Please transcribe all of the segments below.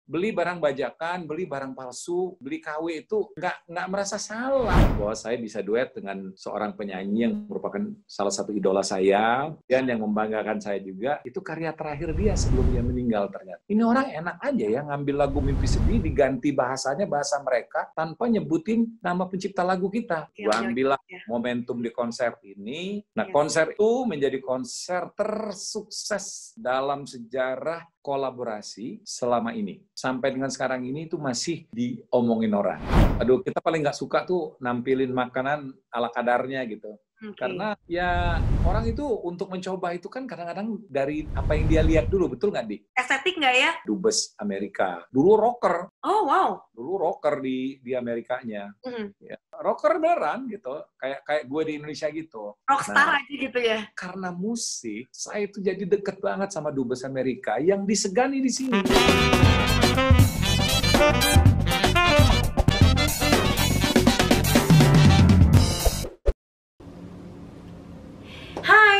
beli barang bajakan, beli barang palsu, beli KW itu nggak merasa salah. Bahwa saya bisa duet dengan seorang penyanyi yang merupakan salah satu idola saya, dan yang membanggakan saya juga, itu karya terakhir dia sebelum dia meninggal ternyata. Ini orang enak aja ya, ngambil lagu Mimpi Sedih, diganti bahasanya, bahasa mereka, tanpa nyebutin nama pencipta lagu kita. Gua ambil momentum di konser ini. Nah, konser itu menjadi konser tersukses dalam sejarah kolaborasi selama ini. Sampai dengan sekarang ini itu masih diomongin orang. Aduh, kita paling nggak suka tuh nampilin makanan ala kadarnya gitu. Karena ya orang itu untuk mencoba itu kan kadang-kadang dari apa yang dia lihat dulu, betul nggak, Di? Estetik nggak ya? Dubes Amerika. Dulu rocker. Oh, wow. Dulu rocker di Amerikanya. Ya, rocker beneran gitu. Kayak gue di Indonesia gitu. Rockstar aja gitu ya? Karena musik, saya itu jadi deket banget sama Dubes Amerika yang disegani di sini.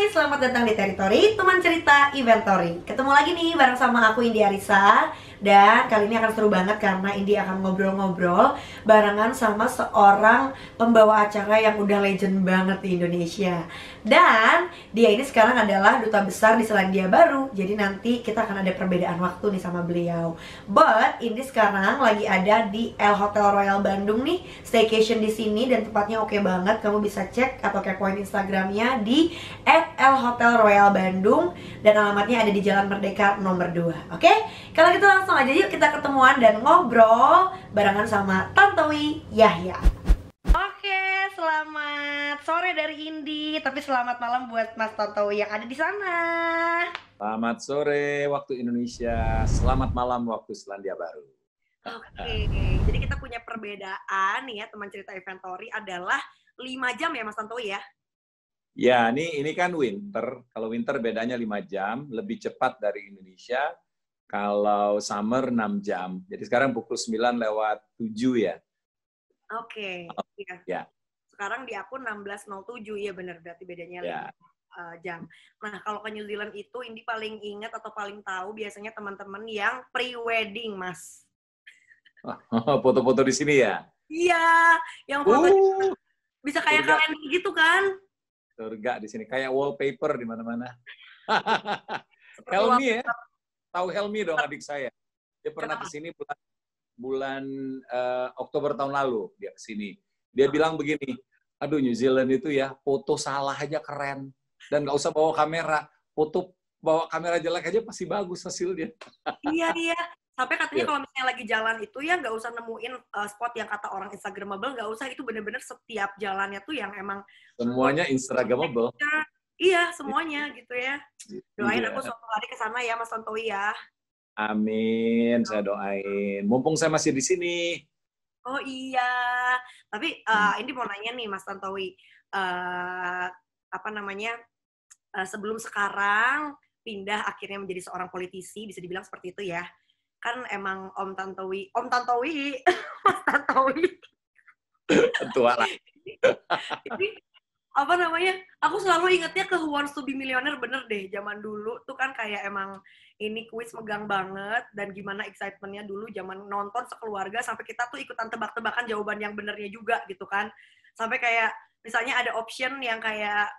Selamat datang di Teritori, teman cerita Inventory. Ketemu lagi nih bareng sama aku Indi Arisa. Dan kali ini akan seru banget karena Indi akan ngobrol-ngobrol barengan sama seorang pembawa acara yang udah legend banget di Indonesia. Dan dia ini sekarang adalah duta besar di Selandia Baru. Jadi nanti kita akan ada perbedaan waktu nih sama beliau. But Indi sekarang lagi ada di El Hotel Royal Bandung nih, staycation di sini dan tempatnya oke banget. Kamu bisa cek atau kepoin Instagramnya di @elhotelroyalbandung dan alamatnya ada di Jalan Merdeka nomor 2. Oke? Kalau gitu langsung aja yuk kita ketemuan dan ngobrol barengan sama Tantowi Yahya. Oke, selamat sore dari Indi, tapi selamat malam buat Mas Tantowi yang ada di sana. Selamat sore waktu Indonesia, selamat malam waktu Selandia Baru. Oke, jadi kita punya perbedaan nih ya, teman cerita Inventory adalah 5 jam ya Mas Tantowi ya? Ya, ini kan winter. Kalau winter bedanya 5 jam, lebih cepat dari Indonesia. Kalau summer 6 jam. Jadi sekarang pukul 9:07 ya. Oke. Ya. Sekarang di aku 16:07, ya benar, berarti bedanya 5 jam. Nah, kalau ke New Zealand itu Indi paling ingat atau paling tahu biasanya teman-teman yang pre-wedding, Mas. Foto-foto di sini ya? Iya, yang foto bisa kayak kalender gitu kan? Surga di sini, kayak wallpaper di mana-mana. Helmi ya, tahu Helmi dong adik saya. Dia pernah kesini bulan Oktober tahun lalu dia kesini. Dia bilang begini, aduh New Zealand itu ya foto salah aja keren dan nggak usah bawa kamera, foto bawa kamera jelek aja pasti bagus hasilnya. Iya. Sampai katanya kalau misalnya lagi jalan itu ya nggak usah nemuin spot yang kata orang Instagramable, nggak usah, itu bener-bener setiap jalannya tuh yang emang semuanya Instagramable. Iya, semuanya gitu ya. Doain aku suatu hari ke sana ya Mas Tantowi ya. Amin, saya doain. Mumpung saya masih di sini. Oh iya. Tapi ini mau nanya nih Mas Tantowi, sebelum sekarang pindah akhirnya menjadi seorang politisi, bisa dibilang seperti itu ya. Kan emang Om Tantowi, Mas Tantowi. Tua lah. Jadi, aku selalu ingetnya ke Who Wants to be Millionaire, bener deh. Zaman dulu tuh kan kayak emang ini kuis megang banget, dan gimana excitementnya dulu zaman nonton sekeluarga, sampai kita tuh ikutan tebak-tebakan jawaban yang benernya juga gitu kan. Sampai kayak, misalnya ada option yang kayak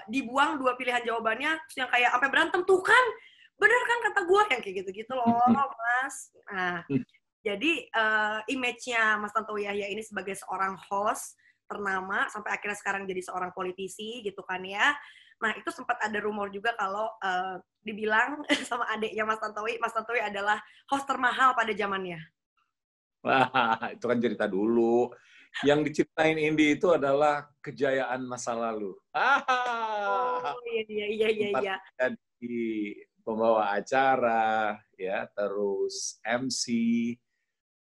dibuang 2 pilihan jawabannya, terus yang kayak sampai berantem tuh kan, bener kan kata gue, yang kayak gitu-gitu loh Mas. Nah, jadi image-nya Mas Tantowi Yahya ini sebagai seorang host ternama sampai akhirnya sekarang jadi seorang politisi gitu kan ya. Nah, itu sempat ada rumor juga kalau dibilang sama adiknya Mas Tantowi adalah host termahal pada zamannya. Wah, itu kan cerita dulu. Yang diceritain Indi itu adalah kejayaan masa lalu. Oh, iya. Jadi pembawa acara, ya, terus MC,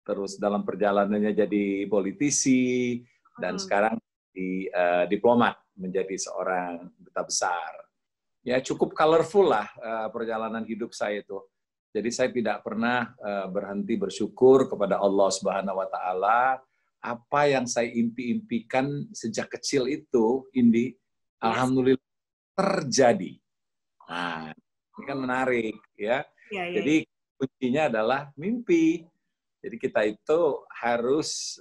terus dalam perjalanannya jadi politisi, dan sekarang diplomat, menjadi seorang duta besar. Ya, cukup colorful lah perjalanan hidup saya itu. Jadi saya tidak pernah berhenti bersyukur kepada Allah Subhanahu wa Ta'ala. Apa yang saya impi-impikan sejak kecil itu, Indi, alhamdulillah terjadi. Nah, ini kan menarik ya. Jadi kuncinya adalah mimpi. Jadi kita itu harus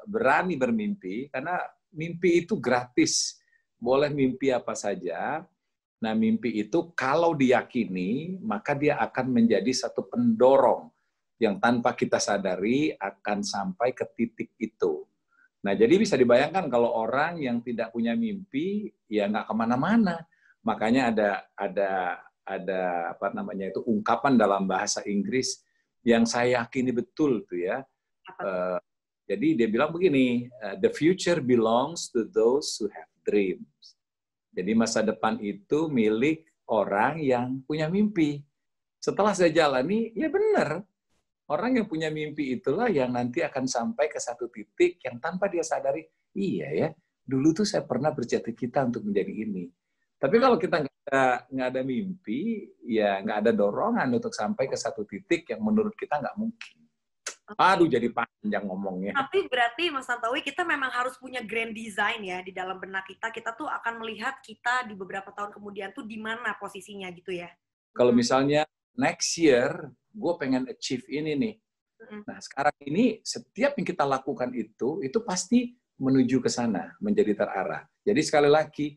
berani bermimpi, karena mimpi itu gratis. Boleh mimpi apa saja. Nah, mimpi itu kalau diyakini, maka dia akan menjadi satu pendorong yang tanpa kita sadari akan sampai ke titik itu. Nah, jadi bisa dibayangkan kalau orang yang tidak punya mimpi, ya nggak kemana-mana. Makanya ada apa namanya itu ungkapan dalam bahasa Inggris yang saya yakini betul tuh ya. Jadi dia bilang begini, the future belongs to those who have dreams. Jadi masa depan itu milik orang yang punya mimpi. Setelah saya jalani, ya benar. Orang yang punya mimpi itulah yang nanti akan sampai ke satu titik yang tanpa dia sadari, iya ya, dulu tuh saya pernah bercita-cita untuk menjadi ini. Tapi kalau kita nggak ada mimpi, ya nggak ada dorongan untuk sampai ke satu titik yang menurut kita nggak mungkin. Aduh, jadi panjang ngomongnya. Tapi berarti Mas Tantowi, kita memang harus punya grand design ya di dalam benak kita. Kita tuh akan melihat kita di beberapa tahun kemudian tuh di mana posisinya gitu ya. Kalau misalnya next year, gue pengen achieve ini nih. Nah, sekarang ini setiap yang kita lakukan itu pasti menuju ke sana, menjadi terarah. Jadi sekali lagi,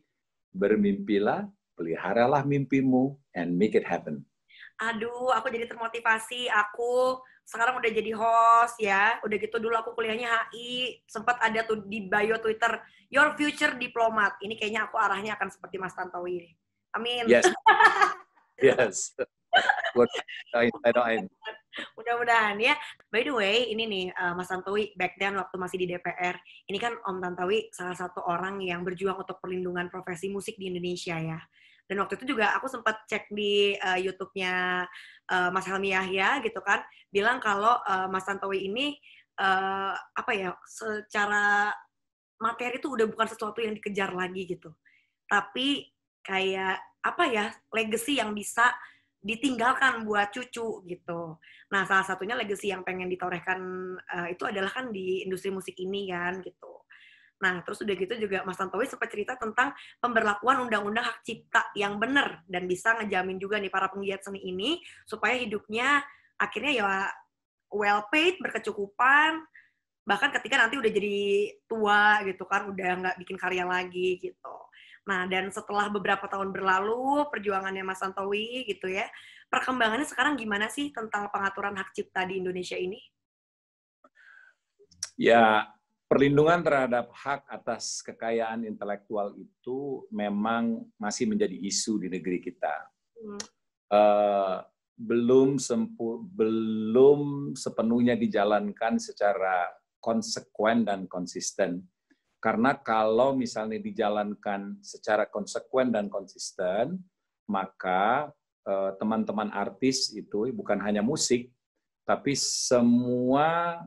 bermimpilah, peliharalah mimpimu, and make it happen. Aduh, aku jadi termotivasi. Aku sekarang udah jadi host ya. Udah gitu dulu aku kuliahnya HI. Sempat ada tuh di bio Twitter, Your Future Diplomat. Ini kayaknya aku arahnya akan seperti Mas Tantowi. Amin. Yes. Yes. Doain. Mudah-mudahan ya. By the way, ini nih Mas Tantowi, back then waktu masih di DPR, ini kan Om Tantowi salah satu orang yang berjuang untuk perlindungan profesi musik di Indonesia ya. Dan waktu itu juga aku sempat cek di YouTube-nya Mas Helmi Yahya gitu kan, bilang kalau Mas Tantowi ini apa ya, secara materi itu udah bukan sesuatu yang dikejar lagi gitu. Tapi kayak apa ya, legacy yang bisa ditinggalkan buat cucu gitu. Nah, salah satunya legacy yang pengen ditorehkan itu adalah kan di industri musik ini kan gitu. Nah, terus udah gitu juga Mas Tantowi sempat cerita tentang pemberlakuan undang-undang hak cipta yang benar dan bisa ngejamin juga nih para penggiat seni ini supaya hidupnya akhirnya ya well paid, berkecukupan, bahkan ketika nanti udah jadi tua gitu kan, udah nggak bikin karya lagi gitu. Nah, dan setelah beberapa tahun berlalu, perjuangannya Mas Tantowi gitu ya, perkembangannya sekarang gimana sih tentang pengaturan hak cipta di Indonesia ini? Ya, perlindungan terhadap hak atas kekayaan intelektual itu memang masih menjadi isu di negeri kita. Belum sepenuhnya dijalankan secara konsekuen dan konsisten. Karena kalau misalnya dijalankan secara konsekuen dan konsisten, maka teman-teman artis itu bukan hanya musik, tapi semua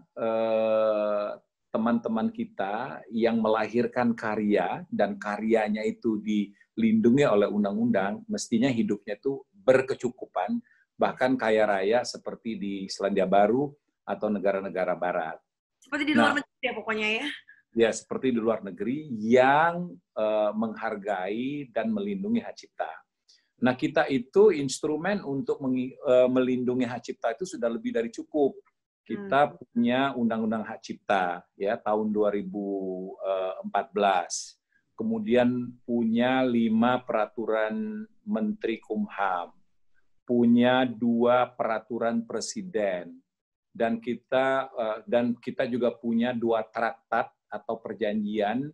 teman-teman kita yang melahirkan karya dan karyanya itu dilindungi oleh undang-undang, mestinya hidupnya itu berkecukupan, bahkan kaya raya seperti di Selandia Baru atau negara-negara barat. Seperti di luar negeri ya pokoknya ya? Ya, seperti di luar negeri yang menghargai dan melindungi hak cipta. Nah, kita itu instrumen untuk melindungi hak cipta itu sudah lebih dari cukup. Kita punya Undang-Undang Hak Cipta ya tahun 2014. Kemudian punya 5 peraturan Menteri Kumham. Punya 2 peraturan Presiden. Dan kita juga punya 2 traktat atau perjanjian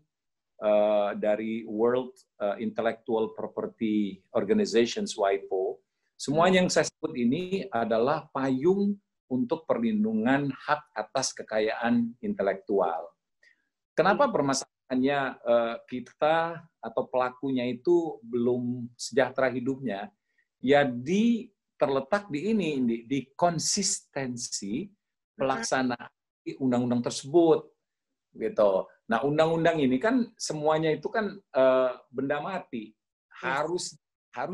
dari World Intellectual Property Organization, WIPO. Semuanya yang saya sebut ini adalah payung untuk perlindungan hak atas kekayaan intelektual. Kenapa permasalahannya kita atau pelakunya itu belum sejahtera hidupnya? Ya terletak di ini, di konsistensi pelaksanaan undang-undang tersebut. Gitu. Nah, undang-undang ini kan semuanya itu kan benda mati, harus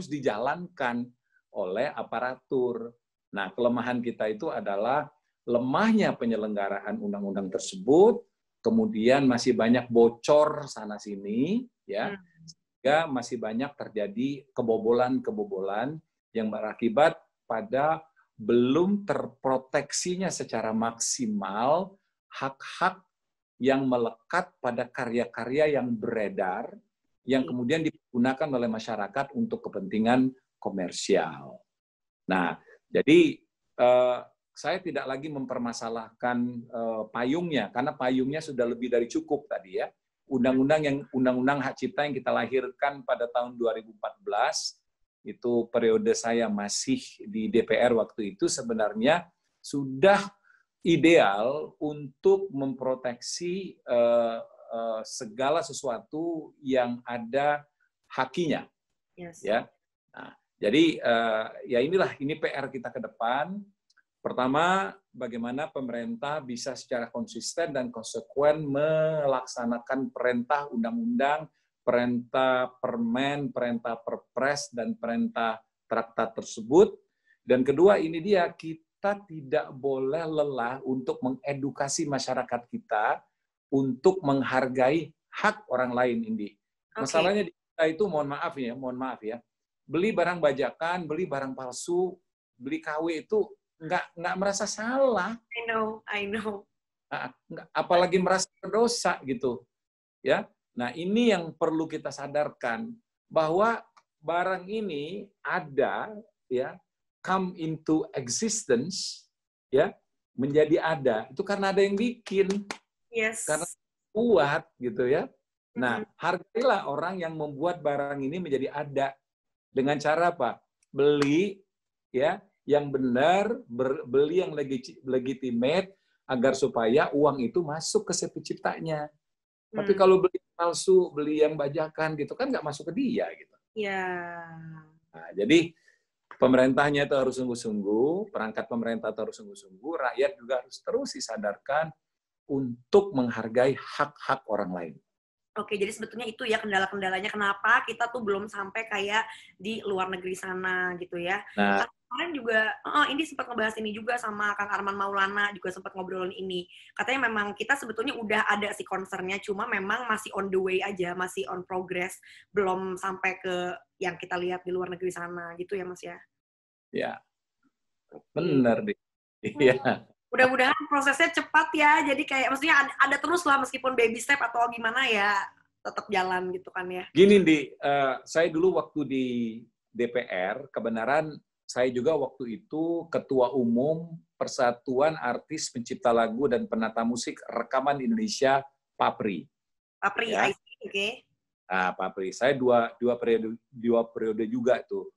dijalankan oleh aparatur. Nah, kelemahan kita itu adalah lemahnya penyelenggaraan undang-undang tersebut, kemudian masih banyak bocor sana-sini, ya, sehingga masih banyak terjadi kebobolan-kebobolan yang berakibat pada belum terproteksinya secara maksimal hak-hak yang melekat pada karya-karya yang beredar, yang kemudian digunakan oleh masyarakat untuk kepentingan komersial. Nah, jadi saya tidak lagi mempermasalahkan payungnya, karena payungnya sudah lebih dari cukup tadi ya. Undang-undang hak cipta yang kita lahirkan pada tahun 2014, itu periode saya masih di DPR waktu itu, sebenarnya sudah ideal untuk memproteksi segala sesuatu yang ada hakinya. Yes. Ya. Nah, jadi ini PR kita ke depan. Pertama, bagaimana pemerintah bisa secara konsisten dan konsekuen melaksanakan perintah undang-undang, perintah permen, perintah perpres, dan perintah traktat tersebut. Dan kedua, ini dia, kita tidak boleh lelah untuk mengedukasi masyarakat kita untuk menghargai hak orang lain, Indi. Masalahnya di kita itu, mohon maaf ya, beli barang bajakan, beli barang palsu, beli KW itu nggak merasa salah. I know. Apalagi merasa berdosa gitu, ya. Nah, ini yang perlu kita sadarkan, bahwa barang ini ada, ya, come into existence, ya, menjadi ada. Itu karena ada yang bikin. Yes. Karena kuat gitu ya. Nah, hargailah orang yang membuat barang ini menjadi ada. Dengan cara apa? Beli ya yang benar, beli yang legitimate, agar supaya uang itu masuk ke si penciptanya. Tapi kalau beli palsu, beli yang bajakan gitu kan nggak masuk ke dia gitu. Iya. Nah, jadi pemerintahnya itu harus sungguh-sungguh, perangkat pemerintah itu harus sungguh-sungguh, rakyat juga harus terus disadarkan untuk menghargai hak-hak orang lain. Oke, jadi sebetulnya itu ya kendala-kendalanya kenapa kita tuh belum sampai kayak di luar negeri sana gitu ya. Nah, kemarin juga, ini sempat ngebahas ini juga sama Kang Arman Maulana, juga sempat ngobrolin ini. Katanya memang kita sebetulnya udah ada sih concernnya, cuma memang masih on the way aja, masih on progress, belum sampai ke yang kita lihat di luar negeri sana gitu ya Mas ya? Ya, benar deh. Iya. Mudah-mudahan prosesnya cepat ya, jadi kayak maksudnya ada terus lah meskipun baby step atau gimana ya, tetap jalan gitu kan ya. Gini, Di, saya dulu waktu di DPR, kebenaran saya juga waktu itu Ketua Umum Persatuan Artis Pencipta Lagu dan Penata Musik Rekaman Indonesia, PAPRI. PAPRI, ya. Oke. Nah, PAPRI. Saya dua periode juga tuh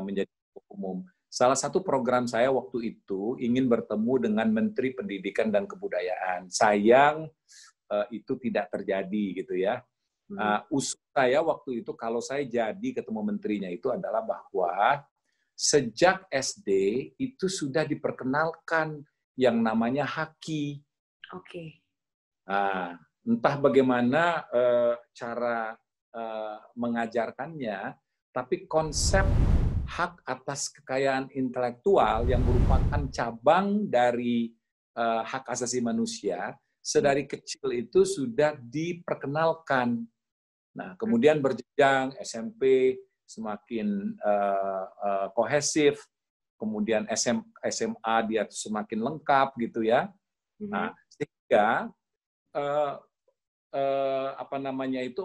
menjadi Ketua Umum. Salah satu program saya waktu itu ingin bertemu dengan Menteri Pendidikan dan Kebudayaan. Sayang itu tidak terjadi gitu ya. Usul saya waktu itu kalau saya jadi ketemu menterinya itu adalah bahwa sejak SD itu sudah diperkenalkan yang namanya haki. Oke. Nah, entah bagaimana cara mengajarkannya, tapi konsep hak atas kekayaan intelektual yang merupakan cabang dari hak asasi manusia, sedari kecil itu sudah diperkenalkan. Nah, kemudian berjenjang SMP semakin kohesif, kemudian SMA dia semakin lengkap gitu ya. Nah, sehingga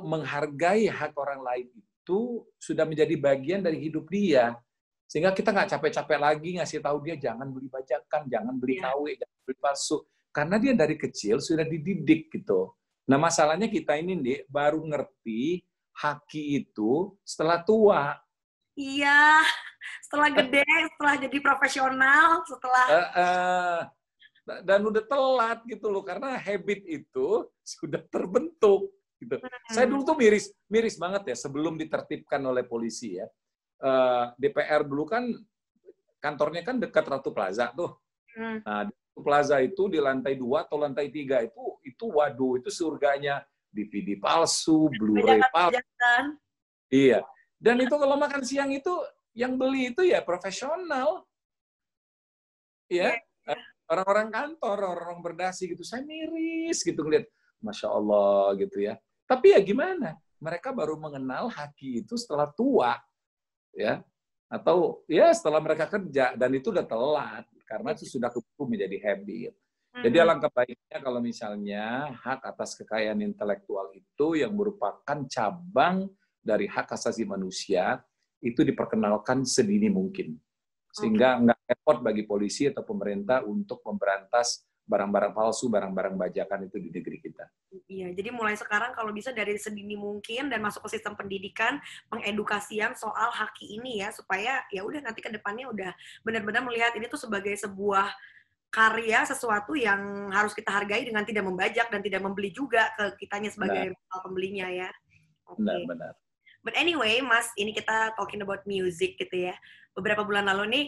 menghargai hak orang lain itu sudah menjadi bagian dari hidup dia. Sehingga kita nggak capek-capek lagi ngasih tahu dia jangan beli bajakan, jangan beli KW, jangan beli palsu. Karena dia dari kecil sudah dididik gitu. Nah, masalahnya kita ini nih baru ngerti haki itu setelah tua. Iya, setelah gede, setelah jadi profesional, setelah dan udah telat gitu loh, karena habit itu sudah terbentuk gitu. Saya dulu tuh miris banget ya sebelum ditertibkan oleh polisi ya. DPR dulu kan kantornya kan dekat Ratu Plaza tuh. Nah, di Ratu Plaza itu di lantai 2 atau lantai 3 itu waduh, itu surganya DVD palsu, Blu-ray palsu. Iya. Dan itu kalau makan siang itu yang beli itu ya profesional. Ya. Orang-orang kantor, orang-orang berdasi gitu, saya miris gitu ngeliat, Masya Allah gitu ya. Tapi ya gimana? Mereka baru mengenal haki itu setelah tua, ya. Atau ya setelah mereka kerja, dan itu udah telat, karena itu sudah keburu menjadi habit. Jadi alangkah baiknya kalau misalnya hak atas kekayaan intelektual itu yang merupakan cabang dari hak asasi manusia, itu diperkenalkan sedini mungkin. Sehingga nggak repot bagi polisi atau pemerintah untuk memberantas barang-barang palsu, barang-barang bajakan itu di negeri kita. Iya, jadi mulai sekarang kalau bisa dari sedini mungkin dan masuk ke sistem pendidikan, pengedukasian soal haki ini ya, supaya ya udah nanti ke depannya udah benar-benar melihat ini tuh sebagai sebuah karya, sesuatu yang harus kita hargai dengan tidak membajak dan tidak membeli juga ke kitanya sebagai pembelinya ya. Benar. But anyway, Mas, ini kita talking about music gitu ya. Beberapa bulan lalu nih,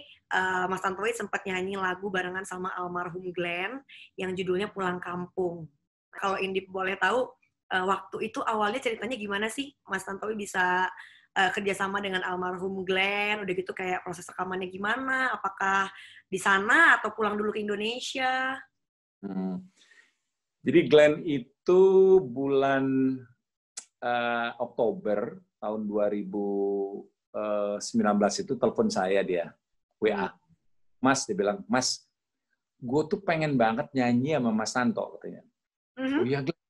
Mas Tantowi sempat nyanyi lagu barengan sama almarhum Glenn yang judulnya Pulang Kampung. Kalau Indi boleh tahu, waktu itu awalnya ceritanya gimana sih Mas Tantowi bisa kerjasama dengan almarhum Glenn? Udah gitu kayak proses rekamannya gimana? Apakah di sana atau pulang dulu ke Indonesia? Jadi Glenn itu bulan Oktober tahun 2019 itu telepon saya, dia WA. Mas, dia bilang, Mas, gue tuh pengen banget nyanyi sama Mas Tanto, katanya. Oh iya, Glenn.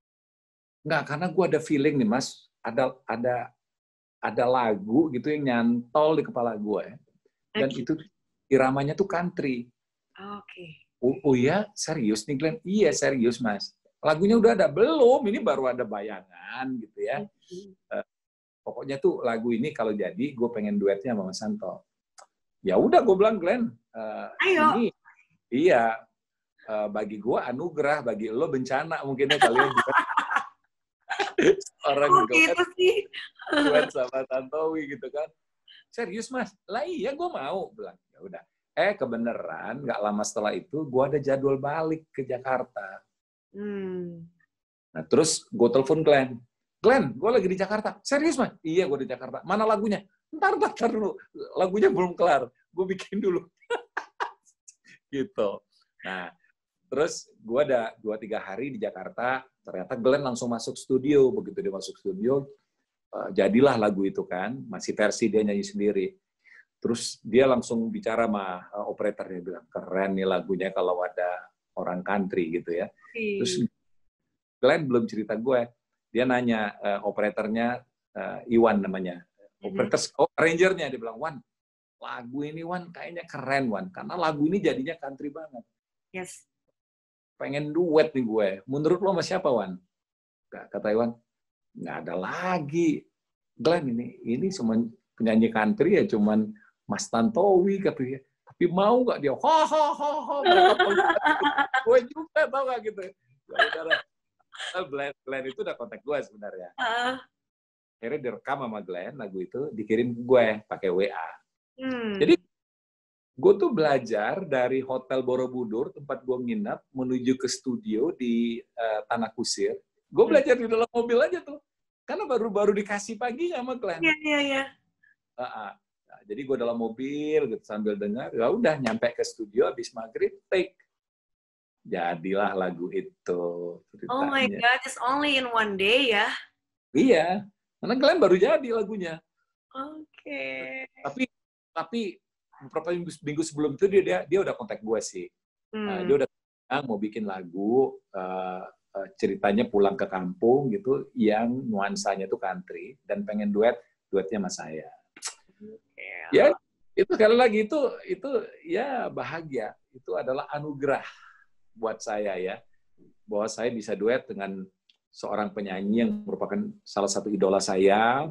Enggak, karena gue ada feeling nih, Mas, ada lagu gitu yang nyantol di kepala gue ya. Dan itu iramanya tuh country. Oh ya, serius nih Glenn? Iya, serius Mas. Lagunya udah ada? Belum, ini baru ada bayangan gitu ya. Pokoknya tuh lagu ini kalau jadi, gue pengen duetnya sama Mas Tanto. Ya udah, gue bilang Glenn, ini iya, bagi gue anugerah, bagi lo bencana mungkinnya kalian juga. Orang gitu sih. Duet sama Tantowi gitu kan. Serius Mas? Lah iya, gue mau. Bilang, ya udah. Kebenaran, nggak lama setelah itu, gue ada jadwal balik ke Jakarta. Nah, terus gue telepon Glenn. Glenn, gue lagi di Jakarta. Serius, Mas? Iya, gue di Jakarta. Mana lagunya? Ntar dulu. Lagunya belum kelar. Gue bikin dulu. Gitu. Nah, terus gue ada 2-3 hari di Jakarta. Ternyata Glenn langsung masuk studio. Begitu dia masuk studio, jadilah lagu itu kan. Masih versi dia nyanyi sendiri. Terus dia langsung bicara sama operatornya, bilang, keren nih lagunya kalau ada orang country gitu ya. Terus Glenn belum cerita gue. Dia nanya operatornya, Iwan namanya. Arrangernya, dia bilang, Wan, lagu ini Wan kayaknya keren Wan. Karena lagu ini jadinya country banget. Yes. Pengen duet nih gue. Menurut lo sama siapa Wan? Kata Iwan, nggak ada lagi. Glenn ini cuma penyanyi country ya cuman Mas Tantowi katanya. Tapi mau nggak dia? Gue juga tau nggak gitu. Glenn itu udah kontak gue sebenarnya. Akhirnya direkam sama Glenn lagu itu, dikirim gue pakai WA. Jadi gue tuh belajar dari Hotel Borobudur tempat gue nginap menuju ke studio di Tanah Kusir. Gue belajar di dalam mobil aja tuh, karena baru dikasih pagi sama Glenn. Iya. Nah, jadi gue dalam mobil gitu sambil dengar, ya udah nyampe ke studio habis maghrib take. Jadilah lagu itu ceritanya. Oh my God, it's only in one day ya? Iya, karena Glenn baru jadi lagunya. Oke. Tapi beberapa minggu sebelum itu dia udah kontak gue sih. Dia udah mau bikin lagu ceritanya pulang ke kampung gitu, yang nuansanya tuh country dan pengen duetnya sama saya. Ya, itu sekali lagi itu ya bahagia. Itu adalah anugerah buat saya ya, bahwa saya bisa duet dengan seorang penyanyi yang merupakan salah satu idola saya,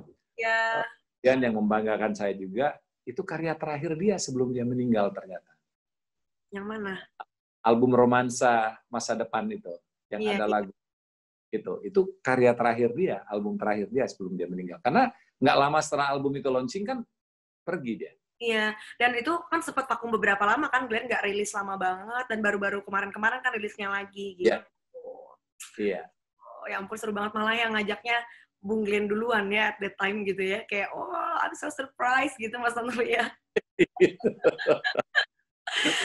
dan yang membanggakan saya juga. Itu karya terakhir dia sebelum dia meninggal ternyata. Yang mana? Album romansa masa depan itu, yang ada lagu itu karya terakhir dia, album terakhir dia sebelum dia meninggal. Karena nggak lama setelah album itu launching kan pergi dia. Iya, dan itu kan sempat vakum beberapa lama kan, Glenn nggak rilis lama banget, dan baru-baru kemarin-kemarin kan rilisnya lagi gitu. Iya. Oh, ya ampun, seru banget, malah yang ngajaknya Bung Glenn duluan ya at that time gitu ya, kayak I'm so surprised gitu Mas Tantowi ya.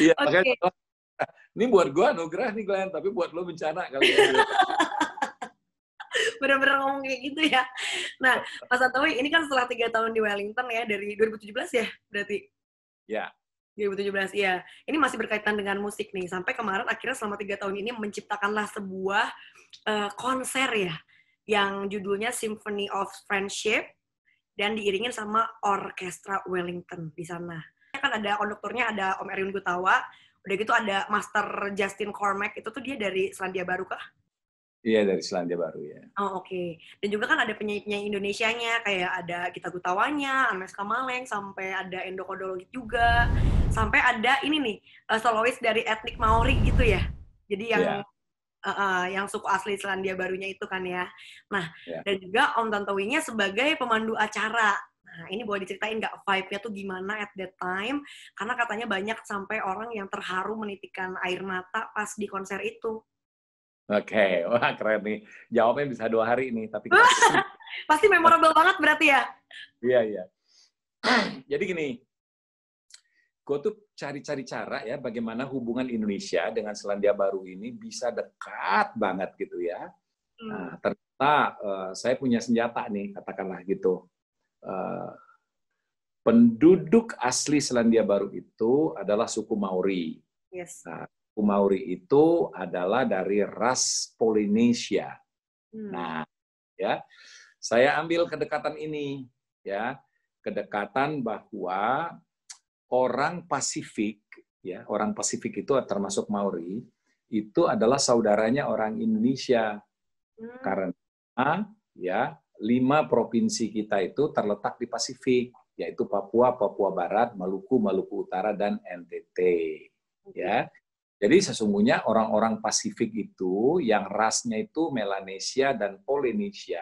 Iya, makanya ini buat gue anugerah nih Glenn, tapi buat lo bencana kali ya. Bener-bener ngomong kayak gitu ya. Nah, Mas Tantowi, ini kan setelah 3 tahun di Wellington ya, dari 2017 ya berarti? Ya. 2017, iya. Ini masih berkaitan dengan musik nih. Sampai kemarin akhirnya selama 3 tahun ini menciptakanlah sebuah konser ya, yang judulnya Symphony of Friendship, dan diiringin sama orkestra Wellington di sana. Kan ada konduktornya, ada Om Erwin Gutawa, udah gitu ada Master Justin Cormack, itu tuh dia dari Selandia Baru kah? Iya, dari Selandia Baru ya. Oh, oke. Dan juga kan ada penyanyi-penyanyi Indonesianya, kayak ada Gita Gutawanya, Ames Kamaleng, sampai ada Endo Kodologit juga, sampai ada ini nih, solois dari etnik Maori gitu ya. Jadi yang suku asli Selandia Barunya itu kan ya. Nah, dan juga Om Tantowinya sebagai pemandu acara. Nah, ini boleh diceritain nggak vibe-nya tuh gimana at that time? Karena katanya banyak sampai orang yang terharu menitikan air mata pas di konser itu. Oke, wah keren nih. Jawabnya bisa 2 hari nih, tapi pasti memorable banget berarti ya? Iya. Jadi gini, gue tuh cari-cari cara ya bagaimana hubungan Indonesia dengan Selandia Baru ini bisa dekat banget gitu ya. Nah, ternyata saya punya senjata nih, katakanlah gitu. Penduduk asli Selandia Baru itu adalah suku Maori. Yes. Nah, suku Maori itu adalah dari ras Polynesia. Nah, ya, saya ambil kedekatan ini, ya, kedekatan bahwa orang Pasifik, ya, orang Pasifik itu termasuk Maori, itu adalah saudaranya orang Indonesia. Karena ya 5 provinsi kita itu terletak di Pasifik, yaitu Papua, Papua Barat, Maluku, Maluku Utara, dan NTT. Ya, jadi sesungguhnya orang-orang Pasifik itu yang rasnya itu Melanesia dan Polynesia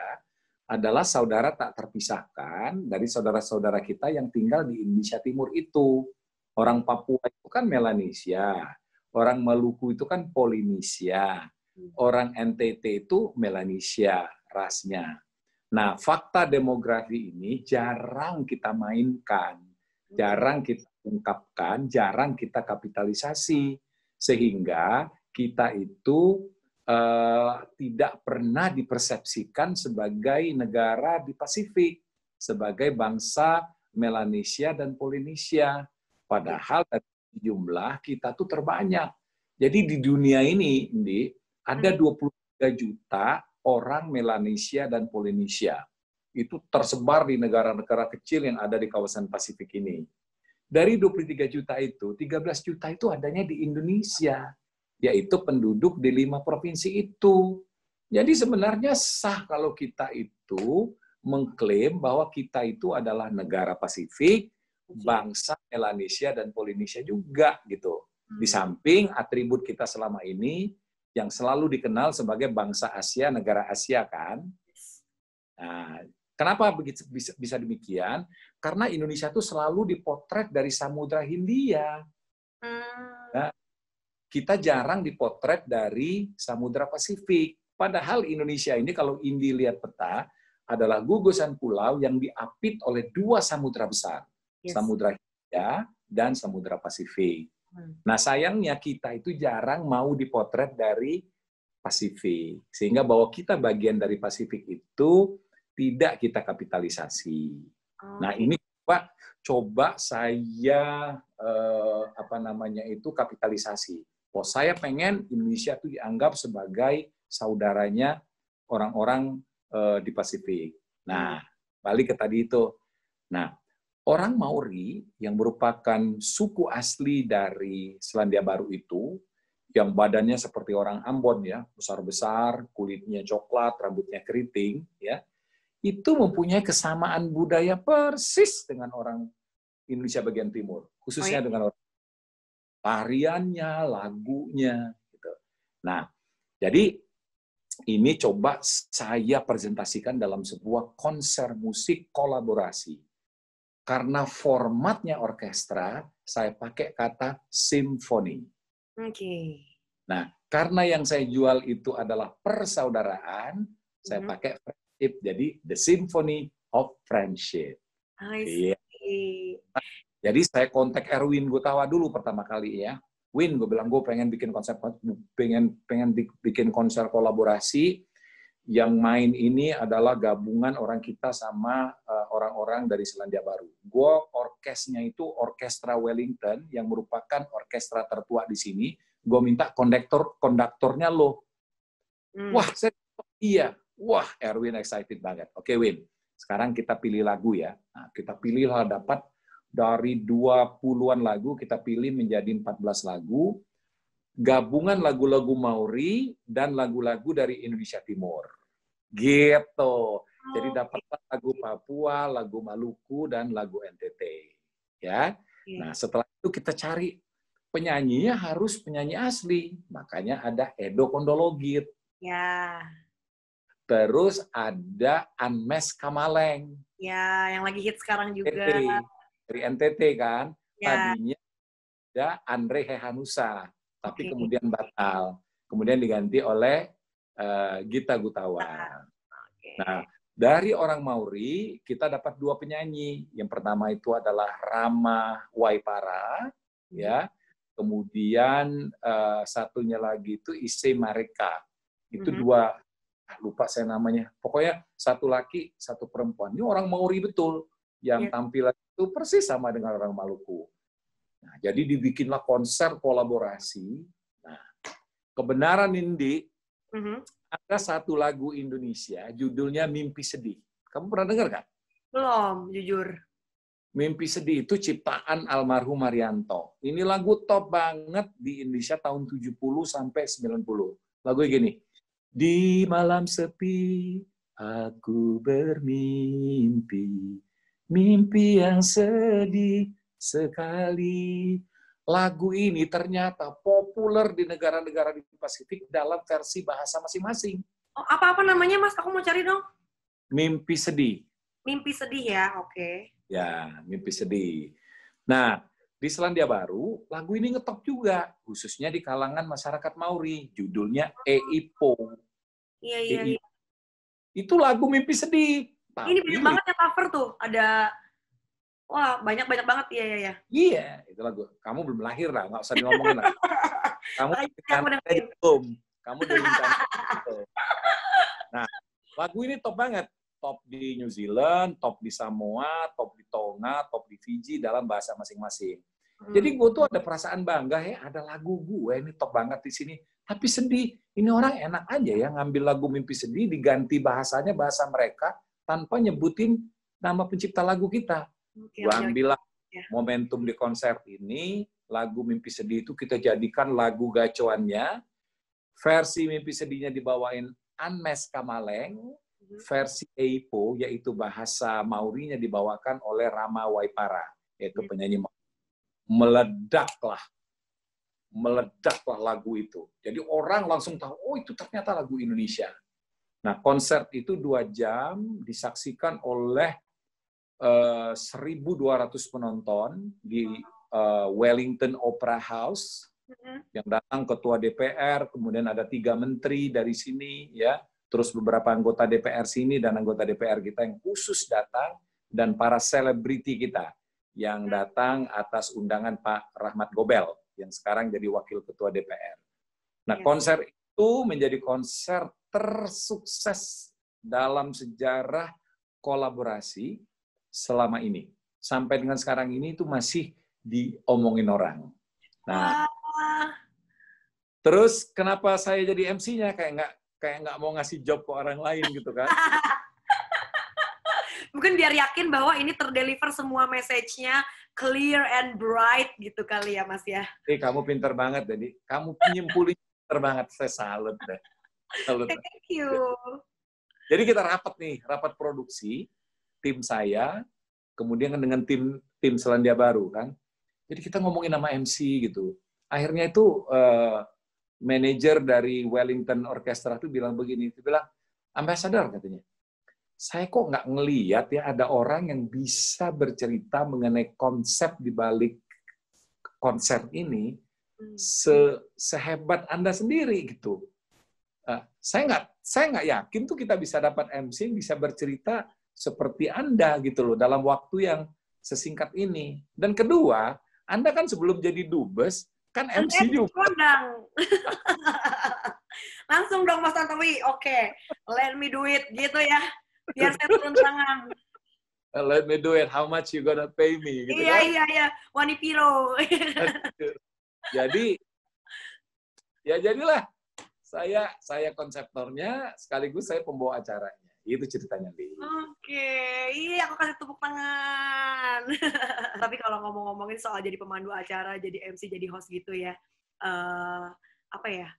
adalah saudara tak terpisahkan dari saudara-saudara kita yang tinggal di Indonesia Timur itu. Orang Papua itu kan Melanesia, orang Maluku itu kan Polynesia, orang NTT itu Melanesia rasnya. Nah, fakta demografi ini jarang kita mainkan, jarang kita ungkapkan, jarang kita kapitalisasi, sehingga kita itu tidak pernah dipersepsikan sebagai negara di Pasifik, sebagai bangsa Melanesia dan Polynesia. Padahal dari jumlah kita tuh terbanyak. Jadi di dunia ini, ada 23 juta orang Melanesia dan Polynesia. Itu tersebar di negara-negara kecil yang ada di kawasan Pasifik ini. Dari 23 juta itu, 13 juta itu adanya di Indonesia, yaitu penduduk di 5 provinsi itu. Jadi sebenarnya sah kalau kita itu mengklaim bahwa kita itu adalah negara Pasifik, bangsa Melanesia dan Polynesia juga gitu. Di samping atribut kita selama ini yang selalu dikenal sebagai bangsa Asia, negara Asia kan. Nah, kenapa bisa demikian? Karena Indonesia itu selalu dipotret dari Samudra Hindia. Nah, kita jarang dipotret dari Samudra Pasifik. Padahal Indonesia ini kalau Indi lihat peta, adalah gugusan pulau yang diapit oleh 2 samudra besar. Samudra Hindia dan Samudra Pasifik. Nah, sayangnya kita itu jarang mau dipotret dari Pasifik. Sehingga bahwa kita bagian dari Pasifik itu tidak kita kapitalisasi. Nah, ini coba saya kapitalisasi. Oh, saya pengen Indonesia itu dianggap sebagai saudaranya orang-orang di Pasifik. Nah, balik ke tadi itu. Nah, orang Maori yang merupakan suku asli dari Selandia Baru itu, yang badannya seperti orang Ambon ya, besar-besar, kulitnya coklat, rambutnya keriting, ya, itu mempunyai kesamaan budaya persis dengan orang Indonesia bagian timur, khususnya dengan orang tariannya, lagunya, gitu. Nah, jadi ini coba saya presentasikan dalam sebuah konser musik kolaborasi. Karena formatnya orkestra, saya pakai kata simfoni. Nah, karena yang saya jual itu adalah persaudaraan, saya pakai friendship. Jadi, the Symphony of Friendship. Jadi, saya kontak Erwin Gutawa dulu pertama kali ya. Win, gue bilang gue pengen bikin konser kolaborasi Yang main ini adalah gabungan orang kita sama orang-orang dari Selandia Baru. Gue orkesnya itu Orkestra Wellington yang merupakan orkestra tertua di sini. Gue minta konduktornya lo. Wah, iya. Wah, Erwin excited banget. Oke, Win. Sekarang kita pilih lagu ya. Nah, kita pilihlah dapat dari 20-an lagu, kita pilih menjadi 14 lagu. Gabungan lagu-lagu Maori dan lagu-lagu dari Indonesia Timur. Gitu. Jadi dapatlah lagu Papua, lagu Maluku, dan lagu NTT. Ya. Nah, setelah itu kita cari penyanyinya harus penyanyi asli. Makanya ada Edo Kondologit. Ya. Terus ada Anmes Kamaleng. Ya, yang lagi hit sekarang juga. Dari NTT kan. Ya. Tadinya ada Andre Hehanusa. Tapi kemudian batal. Kemudian diganti oleh Gita Gutawa. Nah, dari orang Maori, kita dapat 2 penyanyi. Yang pertama itu adalah Rama Waipara. Ya. Kemudian satunya lagi itu Issei Mareka. Itu 2, lupa saya namanya. Pokoknya 1 laki, 1 perempuan. Ini orang Maori betul. Yang tampilan itu persis sama dengan orang Maluku. Nah, jadi dibikinlah konser kolaborasi. Nah, kebenaran Indi, ada 1 lagu Indonesia, judulnya Mimpi Sedih. Kamu pernah dengar nggak? Belum, jujur. Mimpi Sedih itu ciptaan almarhum Marianto. Ini lagu top banget di Indonesia tahun 70 sampai 90. Lagu gini. Di malam sepi, aku bermimpi, mimpi yang sedih sekali. Lagu ini ternyata populer di negara-negara di Pasifik dalam versi bahasa masing-masing. Oh, apa-apa namanya, Mas? Aku mau cari dong. Mimpi Sedih. Mimpi Sedih ya, oke. Ya, Mimpi Sedih. Nah, di Selandia Baru, lagu ini ngetop juga, khususnya di kalangan masyarakat Maori. Judulnya Eipo. Iya. Itu lagu Mimpi Sedih. Ini banyak banget yang cover tuh. Ada, wah banyak banget. Iya. Iya, itu lagu. Kamu belum lahir lah, nggak usah ngomongin lah. Kamu dari Nah, lagu ini top banget. Top di New Zealand, top di Samoa, top di Tonga, top di Fiji dalam bahasa masing-masing. Jadi gue tuh ada perasaan bangga ya, ada lagu gue ini top banget di sini. Tapi sedih, ini orang enak aja ya ngambil lagu Mimpi Sedih, diganti bahasanya bahasa mereka tanpa nyebutin nama pencipta lagu kita. Gue ambil momentum di konser ini, lagu Mimpi Sedih itu kita jadikan lagu gacoannya. Versi Mimpi Sedihnya dibawain Anmes Kamaleng, versi Eipo, yaitu bahasa Maorinya dibawakan oleh Rama Waipara, yaitu penyanyi Maori. Meledaklah lagu itu. Jadi orang langsung tahu, oh itu ternyata lagu Indonesia. Nah, konser itu 2 jam, disaksikan oleh 1.200 penonton di Wellington Opera House, yang datang ketua DPR, kemudian ada 3 menteri dari sini, ya, terus beberapa anggota DPR sini dan anggota DPR kita yang khusus datang, dan para selebriti kita yang datang atas undangan Pak Rahmat Gobel, yang sekarang jadi wakil ketua DPR. Nah, konser itu menjadi konser tersukses dalam sejarah kolaborasi selama ini. Sampai dengan sekarang ini itu masih diomongin orang. Nah, terus kenapa saya jadi MC-nya? Kayak nggak mau ngasih job ke orang lain gitu kan? Mungkin biar yakin bahwa ini terdeliver semua message-nya clear and bright gitu kali ya, Mas ya. Kamu pinter banget, jadi kamu nyimpulin pinter banget. Saya salut deh. Salut. Thank you. Jadi kita rapat produksi, tim saya, kemudian dengan tim Selandia Baru kan. Jadi kita ngomongin nama MC gitu. Akhirnya itu manajer dari Wellington Orchestra itu bilang begini, dia bilang, Ambassador katanya, saya kok nggak ngeliat ya ada orang yang bisa bercerita mengenai konsep di balik konser ini sehebat Anda sendiri gitu. Saya nggak yakin tuh kita bisa dapat MC yang bisa bercerita seperti Anda gitu loh dalam waktu yang sesingkat ini. Dan kedua, Anda kan sebelum jadi dubes kan MC juga. Langsung dong Mas Tantowi, oke, let me do it, gitu ya. Biar saya turun tangan. Let me do it, how much you gonna pay me, gitu Iya, kan? iya. Wanipiro. Jadi, ya jadilah saya konseptornya, sekaligus saya pembawa acaranya. Itu ceritanya, Li. Oke, iya aku kasih tepuk tangan. Tapi kalau ngomong-ngomongin soal jadi pemandu acara, jadi MC, jadi host gitu ya, apa ya,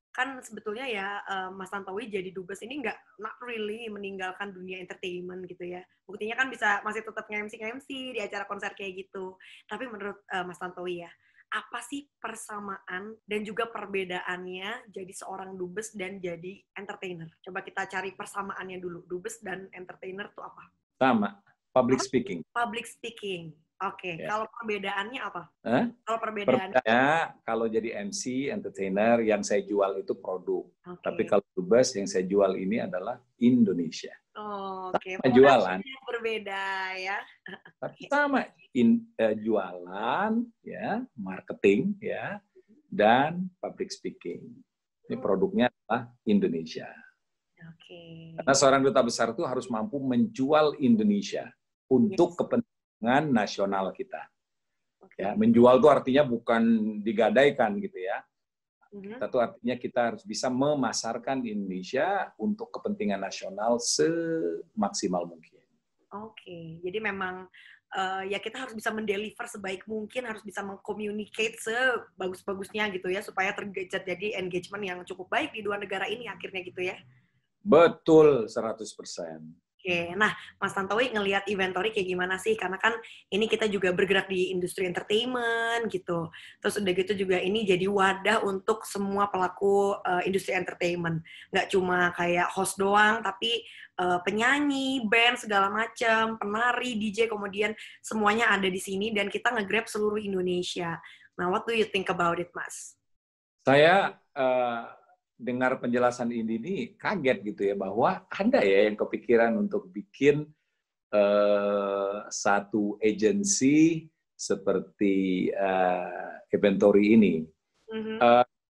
kan sebetulnya ya Mas Tantowi jadi dubes ini not really meninggalkan dunia entertainment gitu ya. Buktinya kan bisa masih tetap nge-MC di acara konser kayak gitu. Tapi menurut Mas Tantowi ya, apa sih persamaan dan juga perbedaannya jadi seorang dubes dan jadi entertainer? Coba kita cari persamaannya dulu. Dubes dan entertainer tuh apa? Sama, public speaking. Public speaking. Oke, Ya. kalau perbedaannya apa? Hah? Kalau perbedaannya? Kalau jadi MC, entertainer, yang saya jual itu produk. Okay. Tapi kalau dubes, yang saya jual ini adalah Indonesia. Oke, jualan. Berbeda ya. Tapi sama, jualan, ya, marketing, ya, dan public speaking. Ini produknya adalah Indonesia. Oke. Karena seorang duta besar itu harus mampu menjual Indonesia untuk kepentingan nasional kita. Ya, menjual itu artinya bukan digadaikan gitu ya. Itu artinya kita harus bisa memasarkan Indonesia untuk kepentingan nasional semaksimal mungkin. Oke, jadi memang ya kita harus bisa mendeliver sebaik mungkin, harus bisa mengcommunicate sebagus-bagusnya gitu ya, supaya terjadi engagement yang cukup baik di dua negara ini akhirnya gitu ya. Betul, 100%. Oke, nah Mas Tantowi ngelihat Inventory kayak gimana sih? Karena kan ini kita juga bergerak di industri entertainment gitu. Terus udah gitu juga ini jadi wadah untuk semua pelaku industri entertainment. Nggak cuma kayak host doang, tapi penyanyi, band, segala macam, penari, DJ, kemudian semuanya ada di sini dan kita nge-grab seluruh Indonesia. Nah, what do you think about it, Mas? Saya dengar penjelasan ini kaget gitu ya, bahwa ada ya yang kepikiran untuk bikin satu agensi seperti Inventory ini.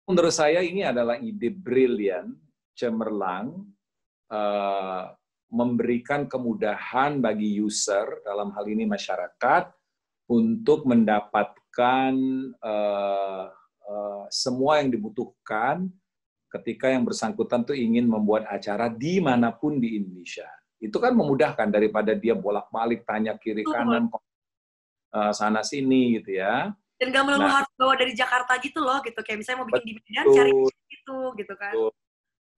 Menurut saya ini adalah ide brilian, cemerlang, memberikan kemudahan bagi user, dalam hal ini masyarakat, untuk mendapatkan semua yang dibutuhkan ketika yang bersangkutan tuh ingin membuat acara dimanapun di Indonesia. Itu kan memudahkan daripada dia bolak-balik tanya kiri kanan sana sini gitu ya. Dan gak melulu harus bawa dari Jakarta gitu loh, gitu. Kayak misalnya mau bikin di Medan, cari gitu kan.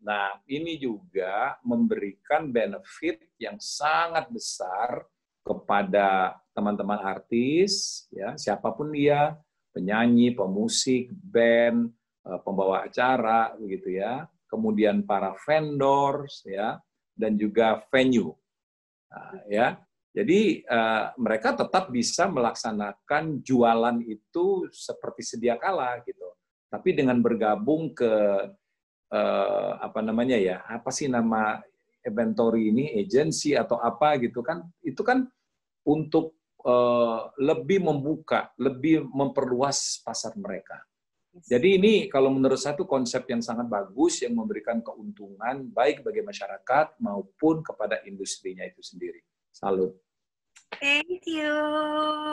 Nah, ini juga memberikan benefit yang sangat besar kepada teman-teman artis, ya, siapapun dia, penyanyi, pemusik, band, pembawa acara, begitu ya, kemudian para vendors, ya, dan juga venue, nah, ya. Jadi mereka tetap bisa melaksanakan jualan itu seperti sedia kala, gitu. Tapi dengan bergabung ke apa namanya ya, apa sih nama Inventory ini, agensi atau apa gitu kan? Itu kan untuk lebih membuka, lebih memperluas pasar mereka. Jadi ini kalau menurut saya itu konsep yang sangat bagus yang memberikan keuntungan baik bagi masyarakat maupun kepada industrinya itu sendiri. Salut. Thank you,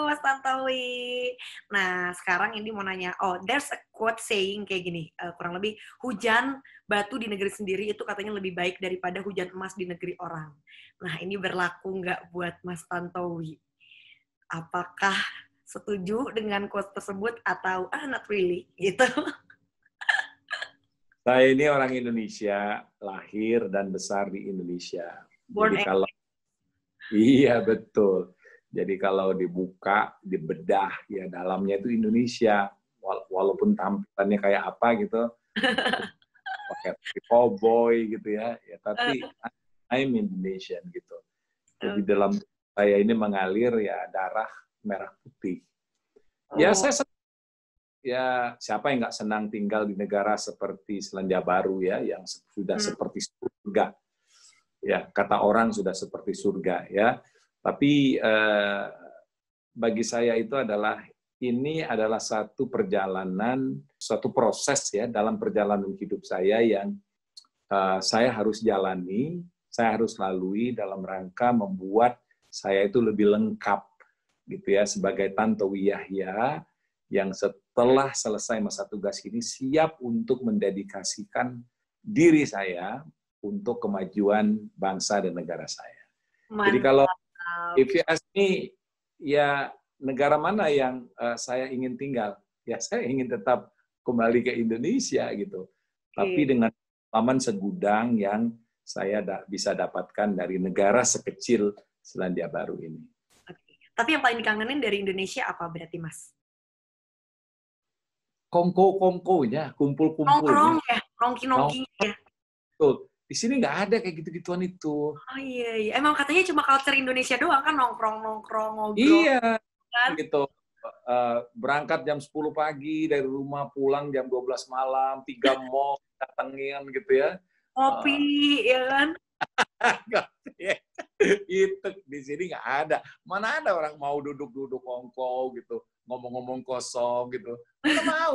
Mas Tantowi. Nah, sekarang ini mau nanya, there's a quote saying kayak gini, kurang lebih, hujan batu di negeri sendiri itu katanya lebih baik daripada hujan emas di negeri orang. Nah, ini berlaku nggak buat Mas Tantowi? Apakah setuju dengan quote tersebut atau not really gitu? Saya ini orang Indonesia, lahir dan besar di Indonesia. Jadi kalau iya betul. Jadi kalau dibuka, dibedah ya dalamnya itu Indonesia. Walaupun tampilannya kayak apa gitu, pakai cowboy gitu ya, tapi I'm Indonesian gitu. Jadi dalam saya ini mengalir ya darah merah putih. Ya saya ya siapa yang nggak senang tinggal di negara seperti Selandia Baru ya, yang sudah seperti surga. Ya, kata orang sudah seperti surga ya. Tapi bagi saya itu adalah ini adalah satu perjalanan, suatu proses ya dalam perjalanan hidup saya yang saya harus jalani, saya harus lalui dalam rangka membuat saya itu lebih lengkap gitu ya sebagai Tantowi Yahya yang setelah selesai masa tugas ini siap untuk mendedikasikan diri saya untuk kemajuan bangsa dan negara saya. Jadi kalau if you ask me, ya negara mana yang saya ingin tinggal? Ya saya ingin tetap kembali ke Indonesia gitu. Tapi dengan pengalaman segudang yang saya bisa dapatkan dari negara sekecil Selandia Baru ini. Tapi yang paling dikangenin dari Indonesia apa berarti, Mas? Kongko-kongkonya, kumpul-kumpulnya. Nongkrong ya, nongki-nongkinya ya. Betul. Di sini nggak ada kayak gitu-gituan itu. Oh iya, iya. Emang katanya cuma culture Indonesia doang kan nongkrong-nongkrong, ngobrol. Iya, kan? gitu. Berangkat jam 10 pagi dari rumah, pulang jam 12 malam, 3 mall, datengin gitu ya. Kopi, ya kan? Itu di sini nggak ada. Mana ada orang mau duduk-duduk kongko gitu, ngomong-ngomong kosong gitu. Mana mau.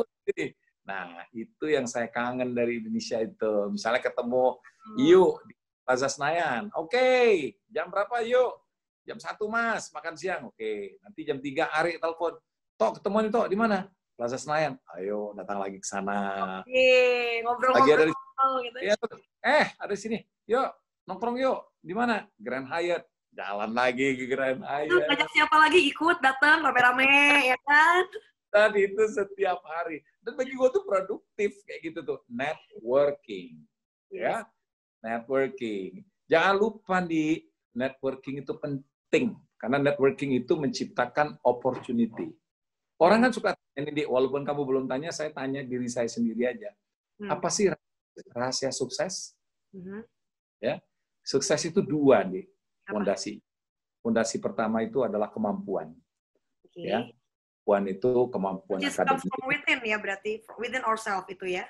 Nah, itu yang saya kangen dari Indonesia itu. Misalnya ketemu, yuk di Plaza Senayan. Oke, jam berapa yuk? Jam 1 Mas, makan siang. Oke, nanti jam 3 Ari telepon. Tok, ketemuan itu di mana? Plaza Senayan. Ayo, datang lagi ke sana. Ngobrol-ngobrol Lagi ada di gitu. Ya, ada di sini. Yuk, nongkrong yuk. Di mana? Grand Hyatt. Jalan lagi ke Grand Hyatt. Ngajak siapa lagi ikut, datang rame-rame, ya kan? Dan itu setiap hari. Dan bagi gue tuh produktif kayak gitu tuh. Networking. Ya, networking. Jangan lupa di networking itu penting. Karena networking itu menciptakan opportunity. Orang kan suka tanya, walaupun kamu belum tanya, saya tanya diri saya sendiri aja. Apa sih rahasia sukses? Ya, sukses itu 2 nih fondasi. Fondasi pertama itu adalah kemampuan. Ya, kemampuan itu kemampuan akademik. From within ya berarti within ourselves itu ya?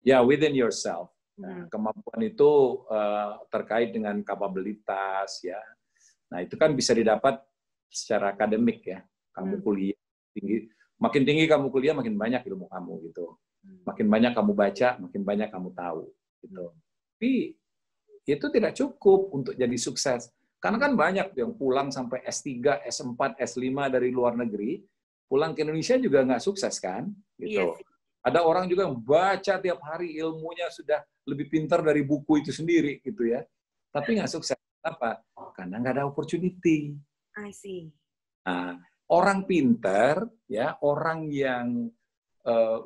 Ya, within yourself. Nah, kemampuan itu terkait dengan kapabilitas ya. Nah, itu kan bisa didapat secara akademik ya. Kamu kuliah tinggi, makin tinggi kamu kuliah makin banyak ilmu kamu gitu. Makin banyak kamu baca, makin banyak kamu tahu gitu. Tapi itu tidak cukup untuk jadi sukses. Karena kan banyak yang pulang sampai S3, S4, S5 dari luar negeri, pulang ke Indonesia juga nggak sukses kan gitu. Ada orang juga yang baca tiap hari, ilmunya sudah lebih pintar dari buku itu sendiri gitu ya. Tapi nggak sukses. Kenapa? Karena nggak ada opportunity. I see. Nah, orang pintar ya, orang yang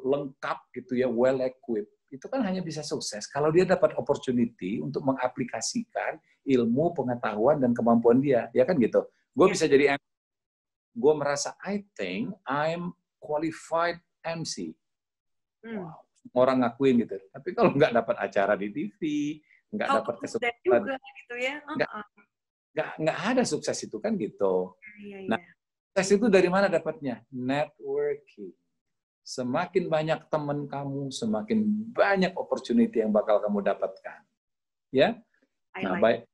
lengkap gitu ya, well equipped, itu kan hanya bisa sukses kalau dia dapat opportunity untuk mengaplikasikan ilmu, pengetahuan dan kemampuan dia, ya kan gitu. Gue bisa jadi MC. Gue merasa I think I'm qualified MC. Wow, orang ngakuin gitu. Tapi kalau nggak dapat acara di TV, nggak dapat kesempatan juga gitu ya. Nggak ada sukses itu kan gitu. Nah, sukses itu dari mana dapatnya? Networking. Semakin banyak teman kamu, semakin banyak opportunity yang bakal kamu dapatkan. Ya? Nah, baik.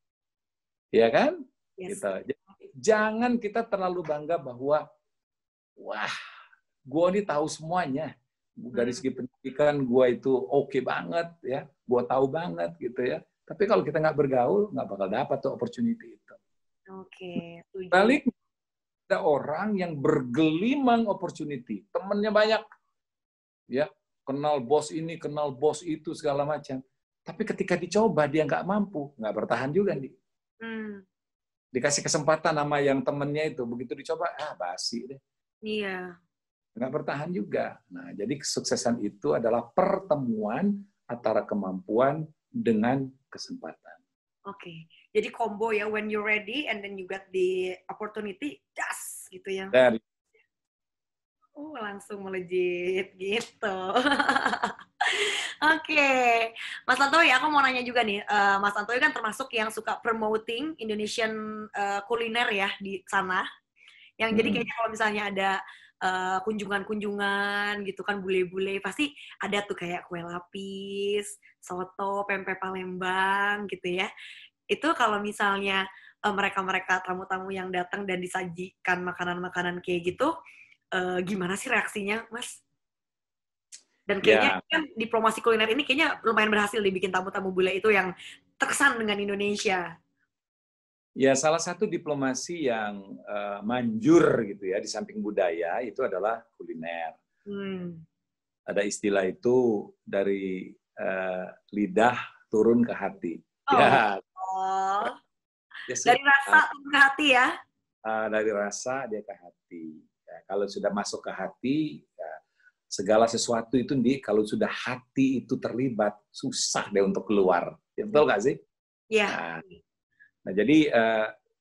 Ya kan? Gitu. Jangan kita terlalu bangga bahwa wah, gue ini tahu semuanya. Dari segi pendidikan gue itu oke banget ya, gue tahu banget gitu ya. Tapi kalau kita nggak bergaul, nggak bakal dapat tuh opportunity itu. Oke. Balik ada orang yang bergelimang opportunity, temennya banyak, ya kenal bos ini, kenal bos itu segala macam. Tapi ketika dicoba dia nggak mampu, nggak bertahan juga nih. Dikasih kesempatan sama yang temennya itu, begitu dicoba, basi deh. Iya. Nggak bertahan juga. Nah, jadi kesuksesan itu adalah pertemuan antara kemampuan dengan kesempatan. Oke. Jadi combo ya, when you're ready and then you got the opportunity, das gitu ya. Dari Langsung melejit gitu. Oke. Mas Tantowi, aku mau nanya juga nih. Mas Tantowi kan termasuk yang suka promoting Indonesian kuliner ya di sana. Yang jadi kayaknya kalau misalnya ada kunjungan-kunjungan gitu kan, bule-bule pasti ada tuh kayak kue lapis, soto, pempek Palembang gitu ya. Itu kalau misalnya mereka-mereka tamu-tamu yang datang dan disajikan makanan-makanan kayak gitu, gimana sih reaksinya, Mas? Dan kayaknya kan diplomasi kuliner ini kayaknya lumayan berhasil dibikin tamu-tamu bule itu yang terkesan dengan Indonesia. Ya, salah satu diplomasi yang manjur gitu ya di samping budaya itu adalah kuliner. Ada istilah itu dari lidah turun ke hati. Ya. Dari rasa turun ke hati ya? Dari rasa dia ke hati. Ya, kalau sudah masuk ke hati, ya, segala sesuatu itu kalau sudah hati itu terlibat, susah deh untuk keluar. Ya, betul nggak sih? Iya. Nah, jadi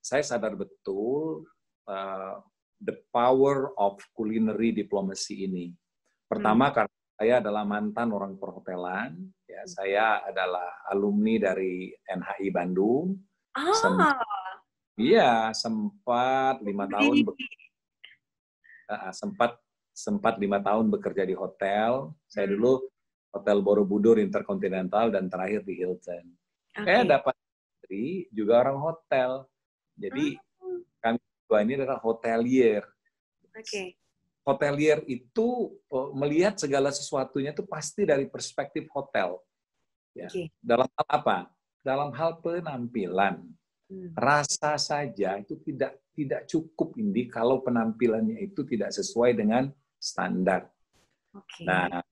saya sadar betul the power of culinary diplomacy ini. Pertama, karena saya adalah mantan orang perhotelan, ya, saya adalah alumni dari NHI Bandung. Iya, sempat 5 tahun sempat 5 tahun bekerja di hotel. Saya dulu Hotel Borobudur Intercontinental dan terakhir di Hilton. Saya dapat juga orang hotel. Jadi kami dua ini adalah hotelier. Hotelier itu melihat segala sesuatunya itu pasti dari perspektif hotel. Ya. Dalam hal apa? Dalam hal penampilan. Rasa saja itu tidak cukup ini kalau penampilannya itu tidak sesuai dengan standar. Nah,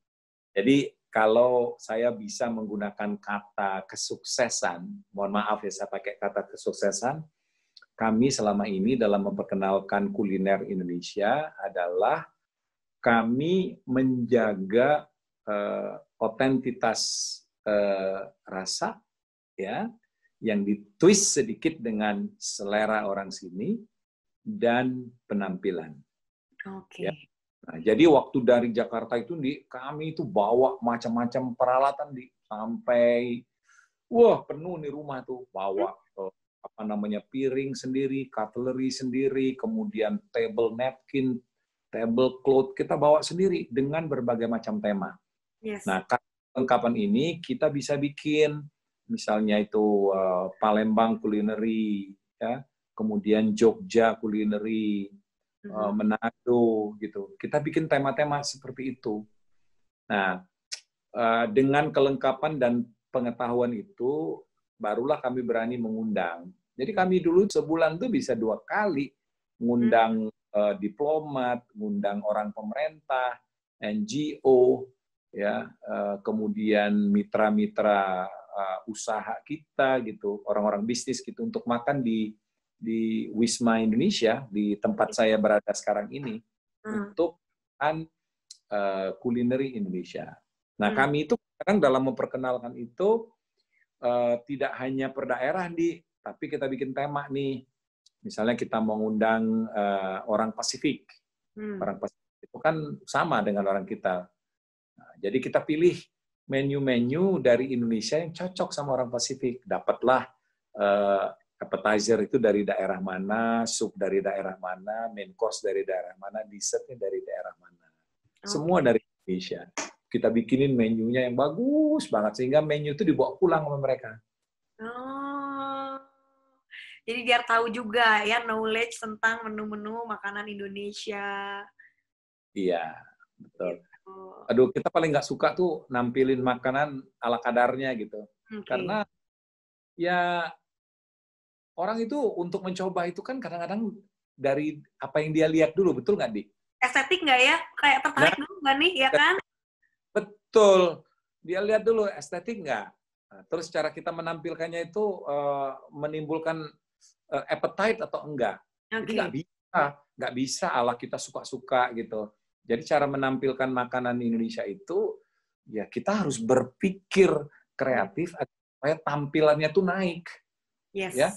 jadi kalau saya bisa menggunakan kata kesuksesan, mohon maaf ya saya pakai kata kesuksesan, kami selama ini dalam memperkenalkan kuliner Indonesia adalah kami menjaga otentitas rasa, ya, yang ditwist sedikit dengan selera orang sini dan penampilan. Ya. Nah, jadi waktu dari Jakarta itu kami itu bawa macam-macam peralatan sampai penuh nih rumah tuh, bawa piring sendiri, cutlery sendiri, kemudian table napkin, tablecloth kita bawa sendiri dengan berbagai macam tema. Nah, kelengkapan ini kita bisa bikin misalnya itu Palembang culinary, ya, kemudian Jogja culinary, Manado gitu. Kita bikin tema-tema seperti itu. Nah, dengan kelengkapan dan pengetahuan itu, barulah kami berani mengundang. Jadi kami dulu sebulan tuh bisa 2 kali mengundang diplomat, mengundang orang pemerintah, NGO, ya, kemudian mitra-mitra usaha kita gitu, orang-orang bisnis gitu untuk makan di Wisma Indonesia di tempat saya berada sekarang ini untuk kulineri Indonesia. Nah, kami itu sekarang dalam memperkenalkan itu tidak hanya per daerah tapi kita bikin tema nih. Misalnya kita mengundang orang Pasifik. Orang Pasifik itu kan sama dengan orang kita. Nah, jadi kita pilih menu-menu dari Indonesia yang cocok sama orang Pasifik. Dapatlah appetizer itu dari daerah mana, sup dari daerah mana, main course dari daerah mana, dessertnya dari daerah mana. Semua dari Indonesia. Kita bikinin menunya yang bagus banget, sehingga menu itu dibawa pulang sama mereka. Jadi biar tahu juga ya, knowledge tentang menu-menu makanan Indonesia. Iya, betul. Aduh, kita paling nggak suka tuh nampilin makanan ala kadarnya gitu. Karena ya orang itu untuk mencoba itu kan kadang-kadang dari apa yang dia lihat dulu, betul nggak, Di? Estetik nggak ya? Kayak tertarik dulu nggak nih, ya kan? Betul. Dia lihat dulu estetik nggak. Nah, terus cara kita menampilkannya itu menimbulkan appetite atau enggak. Jadi nggak bisa ala kita suka-suka gitu. Jadi cara menampilkan makanan Indonesia itu, ya kita harus berpikir kreatif supaya tampilannya tuh naik. Ya.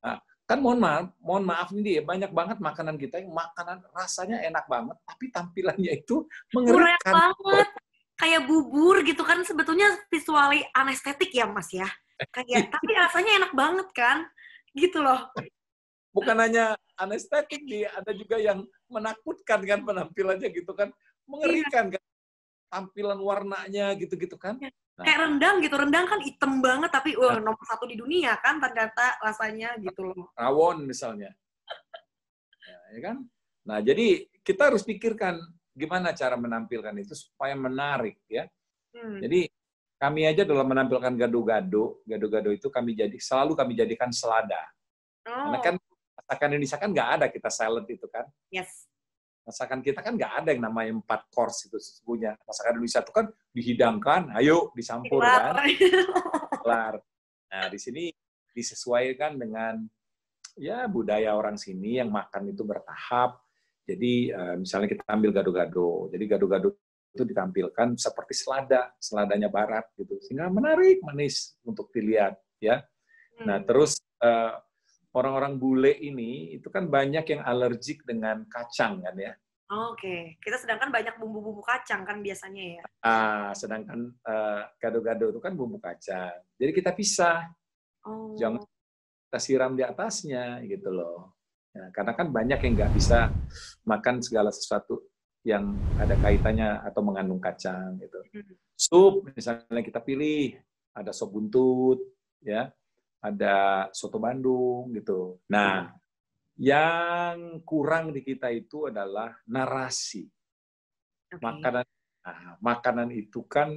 Nah, kan mohon maaf nih, banyak banget makanan kita yang makanan rasanya enak banget, tapi tampilannya itu mengerikan. Banget. Kayak bubur gitu kan, sebetulnya visually anestetik ya, Mas ya. Kayak tapi rasanya enak banget kan? Gitu loh. Bukan hanya anestetik, ada juga yang menakutkan kan penampilannya gitu kan, mengerikan kan, tampilan warnanya gitu-gitu kan. Nah, kayak rendang gitu, rendang kan hitam banget tapi nomor 1 di dunia kan ternyata rasanya gitu loh. Rawon misalnya, ya kan. Nah jadi kita harus pikirkan gimana cara menampilkan itu supaya menarik ya. Jadi kami aja dalam menampilkan gado-gado itu selalu kami jadikan selada. Karena kan masakan Indonesia kan nggak ada kita salad itu kan. Yes. Masakan kita kan nggak ada yang namanya 4 course itu sesungguhnya. Masakan Indonesia itu kan dihidangkan, ayo disampur kan. Kelar. Nah di sini disesuaikan dengan ya budaya orang sini yang makan itu bertahap. Jadi misalnya kita ambil gado-gado. Jadi gado-gado itu ditampilkan seperti seladanya barat gitu. Sehingga menarik, manis untuk dilihat ya. Nah, terus orang-orang bule ini itu kan banyak yang alergik dengan kacang kan ya. Oke. Kita sedangkan banyak bumbu-bumbu kacang kan biasanya ya. Sedangkan gado-gado itu kan bumbu kacang. Jadi kita pisah. Jangan kita siram di atasnya gitu loh. Ya, karena kan banyak yang nggak bisa makan segala sesuatu yang ada kaitannya atau mengandung kacang gitu. Sup misalnya kita pilih ada sop buntut ya, ada soto Bandung gitu. Nah, yang kurang di kita itu adalah narasi. Makanan itu kan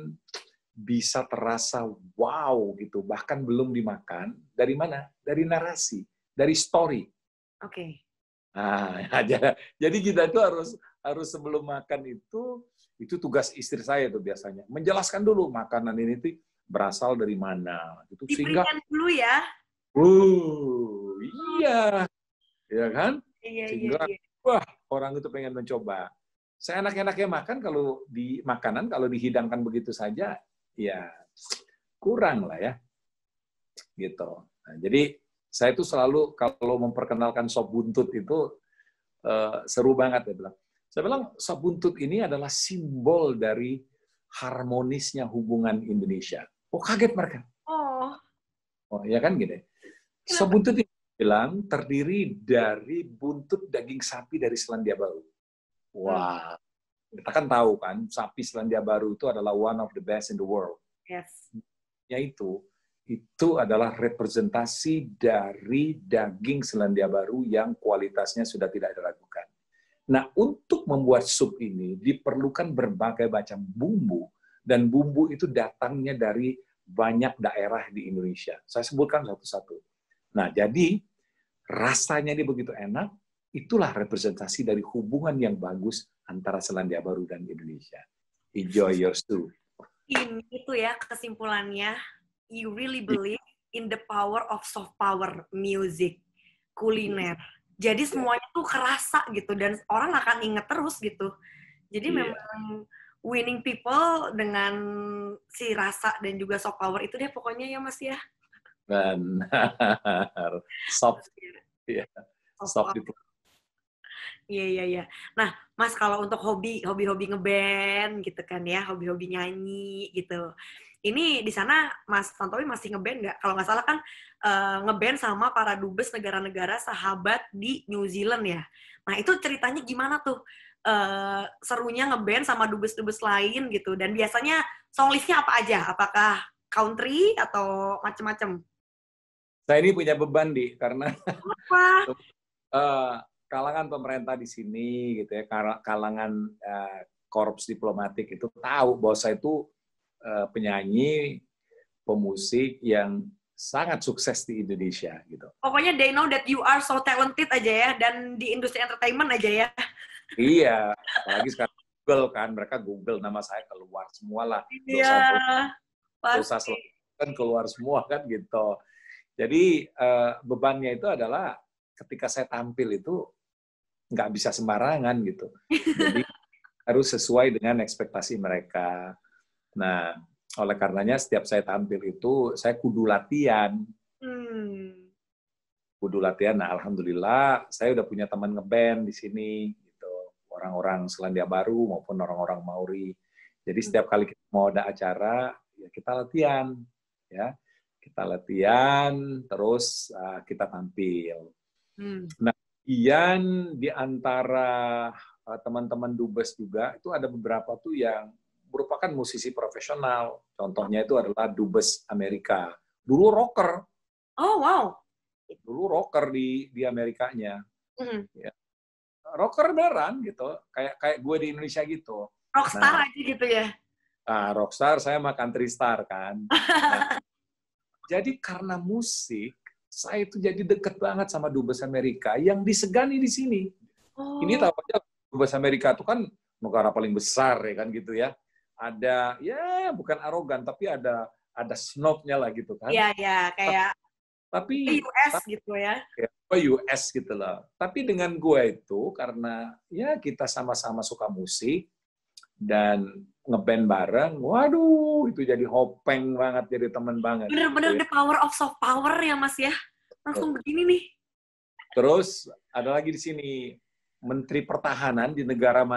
bisa terasa wow gitu, bahkan belum dimakan. Dari mana? Dari narasi, dari story. Oke. Jadi kita itu harus sebelum makan itu tugas istri saya tuh biasanya menjelaskan dulu makanan ini tuh berasal dari mana. Itu sehingga dulu ya. Iya, ya kan? Iya. Wah orang itu pengen mencoba. Seenak-enaknya makan kalau di makanan kalau dihidangkan begitu saja, ya kurang lah ya, gitu. Nah, jadi saya itu selalu kalau memperkenalkan sop buntut itu seru banget ya bilang. Saya bilang sop buntut ini adalah simbol dari harmonisnya hubungan Indonesia. Oh kaget mereka. Oh ya kan gini. Sop buntut ini bilang terdiri dari buntut daging sapi dari Selandia Baru. Wah, kita kan tahu kan sapi Selandia Baru itu adalah one of the best in the world. Yes. Yaitu itu adalah representasi dari daging Selandia Baru yang kualitasnya sudah tidak diragukan. Nah, untuk membuat sup ini diperlukan berbagai macam bumbu, dan bumbu itu datangnya dari banyak daerah di Indonesia. Saya sebutkan satu-satu. Nah, jadi rasanya ini begitu enak, itulah representasi dari hubungan yang bagus antara Selandia Baru dan Indonesia. Enjoy your soup. Ini itu ya kesimpulannya. You really believe in the power of soft power, music, kuliner. Jadi semuanya tuh kerasa gitu dan orang akan inget terus gitu. Jadi memang winning people dengan si rasa dan juga soft power itu deh pokoknya ya Mas ya. Benar. Soft. Ya. Soft people. Iya. Nah, Mas kalau untuk hobi ngeband gitu kan ya, hobi nyanyi gitu. Ini di sana Mas Tantowi masih ngeband nggak? Kalau nggak salah kan ngeband sama para dubes negara-negara sahabat di New Zealand ya. Nah itu ceritanya gimana tuh? Serunya ngeband sama dubes-dubes lain gitu. Dan biasanya song list-nya apa aja? Apakah country atau macem-macem? Saya ini punya beban, Di, karena apa? Kalangan pemerintah di sini gitu ya, kalangan korps diplomatik itu tahu bahwa saya itu penyanyi, pemusik yang sangat sukses di Indonesia gitu. Pokoknya they know that you are so talented aja ya, dan di industri entertainment aja ya. Iya, apalagi sekarang Google kan, mereka Google nama saya keluar semua lah. Iya, dosa kan keluar semua kan gitu. Jadi bebannya itu adalah ketika saya tampil itu nggak bisa sembarangan gitu. Jadi harus sesuai dengan ekspektasi mereka. Nah, oleh karenanya setiap saya tampil itu saya kudu latihan. Kudu latihan. Nah, alhamdulillah saya udah punya teman ngeband di sini gitu. Orang-orang Selandia Baru maupun orang-orang Maori. Jadi setiap kali kita mau ada acara, ya kita latihan ya. Kita latihan terus kita tampil. Nah, kemudian di antara teman-teman dubes juga itu ada beberapa tuh yang merupakan musisi profesional. Contohnya itu adalah dubes Amerika. Dulu rocker. Oh wow. Dulu rocker di Amerikanya. Ya. rocker beneran gitu, kayak gue di Indonesia gitu. Rockstar aja gitu ya. Rockstar, saya mah country star kan. Nah, jadi karena musik, saya itu jadi deket banget sama Dubes Amerika yang disegani di sini. Ini tahu aja Dubes Amerika itu kan negara paling besar ya kan gitu ya. Ada ya bukan arogan tapi ada snobnya lah gitu kan. Iya kayak tapi US gitu ya. US gitu loh. Tapi dengan gue itu karena ya kita sama-sama suka musik dan ngeband bareng, waduh itu jadi hopeng banget, jadi teman banget. Bener-bener gitu ya. The power of soft power ya Mas ya. Langsung begini nih. Terus ada lagi di sini Menteri Pertahanan di negara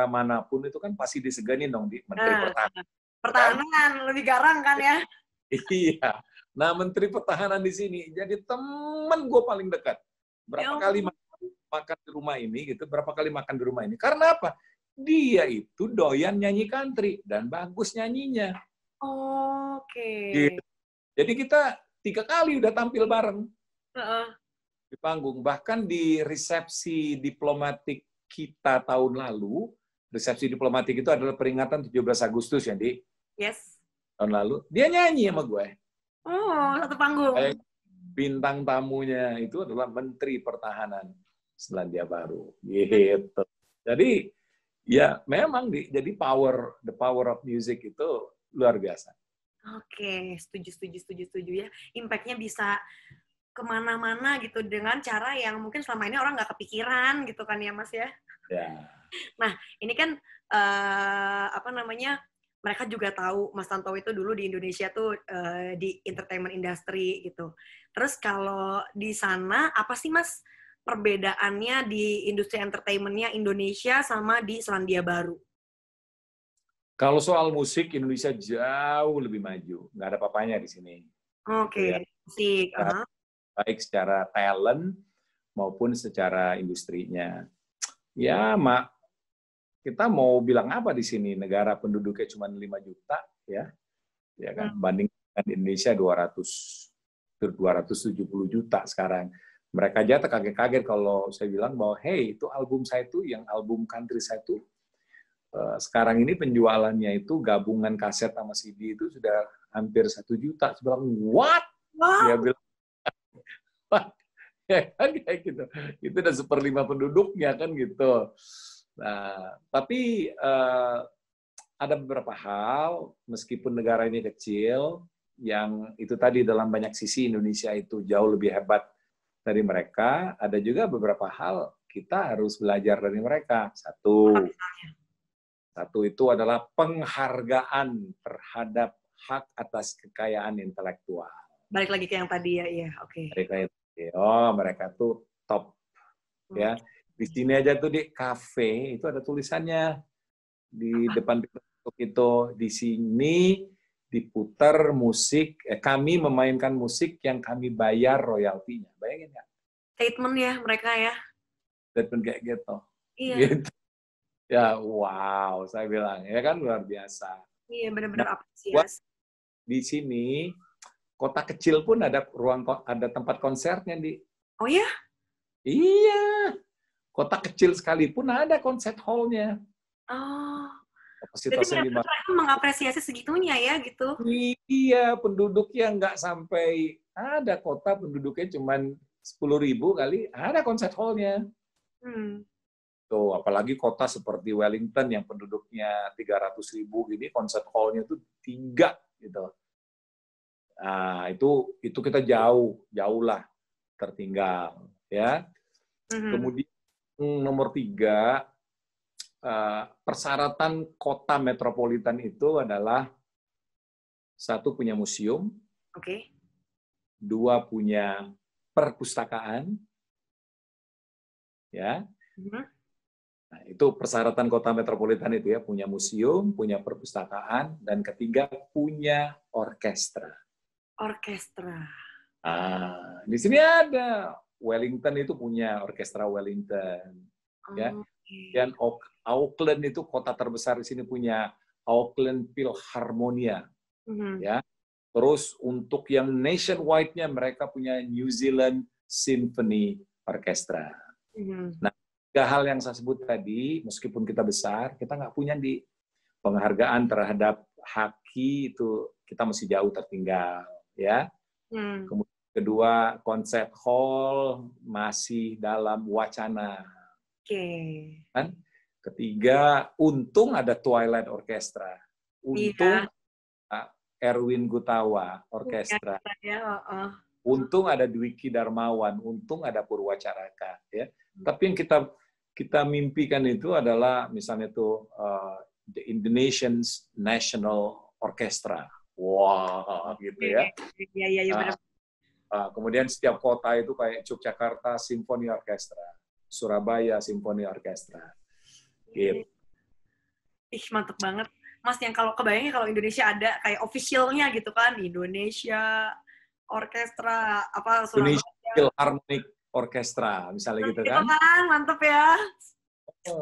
manapun itu kan pasti disegani dong di Menteri Pertahanan. Pertahanan lebih garang kan ya? Iya. Nah Menteri Pertahanan di sini jadi teman gue paling dekat. Berapa kali makan di rumah ini gitu? Berapa kali makan di rumah ini? Karena apa? Dia itu doyan nyanyi country dan bagus nyanyinya. Oke. Jadi kita 3 kali udah tampil bareng di panggung. Bahkan di resepsi diplomatik kita tahun lalu, resepsi diplomatik itu adalah peringatan 17 Agustus ya, Di? Yes. Tahun lalu. Dia nyanyi sama gue. Oh, satu panggung. Bintang tamunya itu adalah Menteri Pertahanan Selandia Baru. Gitu. Jadi, ya memang jadi the power of music itu luar biasa. Oke, setuju ya. Impact-nya bisa kemana-mana gitu dengan cara yang mungkin selama ini orang nggak kepikiran gitu kan ya Mas ya. Ya. Nah ini kan mereka juga tahu Mas Tantowi itu dulu di Indonesia tuh di entertainment industry gitu. Terus kalau di sana apa sih Mas perbedaannya di industri entertainment-nya Indonesia sama di Selandia Baru? Kalau soal musik Indonesia jauh lebih maju, nggak ada apa-apanya di sini. Oke, musik. Baik secara talent maupun secara industrinya. Ya, kita mau bilang apa di sini? Negara penduduknya cuma 5 juta, ya kan? Banding dengan Indonesia 270 juta sekarang. Mereka aja terkaget-kaget kalau saya bilang bahwa, hey, itu album saya itu, yang album country saya itu, sekarang ini penjualannya itu gabungan kaset sama CD itu sudah hampir 1 juta. Saya bilang, what? Dia bilang, ya kan kayak gitu. Itu udah 1/5 penduduknya kan gitu. Nah, tapi ada beberapa hal meskipun negara ini kecil yang itu tadi dalam banyak sisi Indonesia itu jauh lebih hebat dari mereka, ada juga beberapa hal kita harus belajar dari mereka. Satu itu adalah penghargaan terhadap hak atas kekayaan intelektual. Balik lagi ke yang tadi ya, iya, oke. Mereka tuh top, ya. Di sini aja tuh di kafe itu ada tulisannya di depan pintu itu, di sini diputar musik, kami memainkan musik yang kami bayar royaltinya. Bayangin nggak? Statement ya mereka ya. Statement kayak gitu. Iya. Gitu. Ya, wow, saya bilang ya kan luar biasa. Iya, benar-benar apresiasi. Di sini kota kecil pun ada tempat konsernya, Di. Oh ya? Iya. Kota kecil sekalipun ada concert hall-nya. Oh. Kapasitasnya jadi mereka mengapresiasi segitunya ya gitu. Iya, penduduknya nggak sampai, ada kota penduduknya cuma 10.000 kali, ada concert hall-nya. Tuh, apalagi kota seperti Wellington yang penduduknya 300.000 gini, concert hall-nya tuh 3 gitu. Nah, itu kita jauh lah tertinggal, ya. Kemudian nomor 3, persyaratan kota metropolitan itu adalah 1 punya museum, 2 punya perpustakaan, ya. Nah, itu persyaratan kota metropolitan itu ya, punya museum, punya perpustakaan, dan ketiga punya orkestra. Orkestra. Di sini ada Wellington itu punya orkestra Wellington, ya. Dan Auckland itu kota terbesar di sini punya Auckland Philharmonia, ya. Terus untuk yang nationwide-nya mereka punya New Zealand Symphony Orchestra. Nah, tiga hal yang saya sebut tadi, meskipun kita besar, kita nggak punya di penghargaan terhadap haki itu kita masih jauh tertinggal, ya. Kemudian kedua, konsep hall masih dalam wacana. Kan? Ketiga, untung ada Twilight Orchestra, untung Erwin Gutawa Orkestra. Untung ada Dwiki Darmawan, untung ada Purwacaraka, ya. Tapi yang kita mimpikan itu adalah misalnya itu the Indonesian National Orchestra. Wah, gitu ya. Iya, benar. Kemudian setiap kota itu kayak Yogyakarta Symphony Orchestra, Surabaya Symphony Orchestra. Gitu. Ih, mantep banget. Mas, yang kalau kebayangnya kalau Indonesia ada kayak officialnya gitu kan, Indonesia Orkestra apa Surabaya. Indonesia Philharmonic Orchestra, misalnya gitu kan. Mantep ya. Gitu.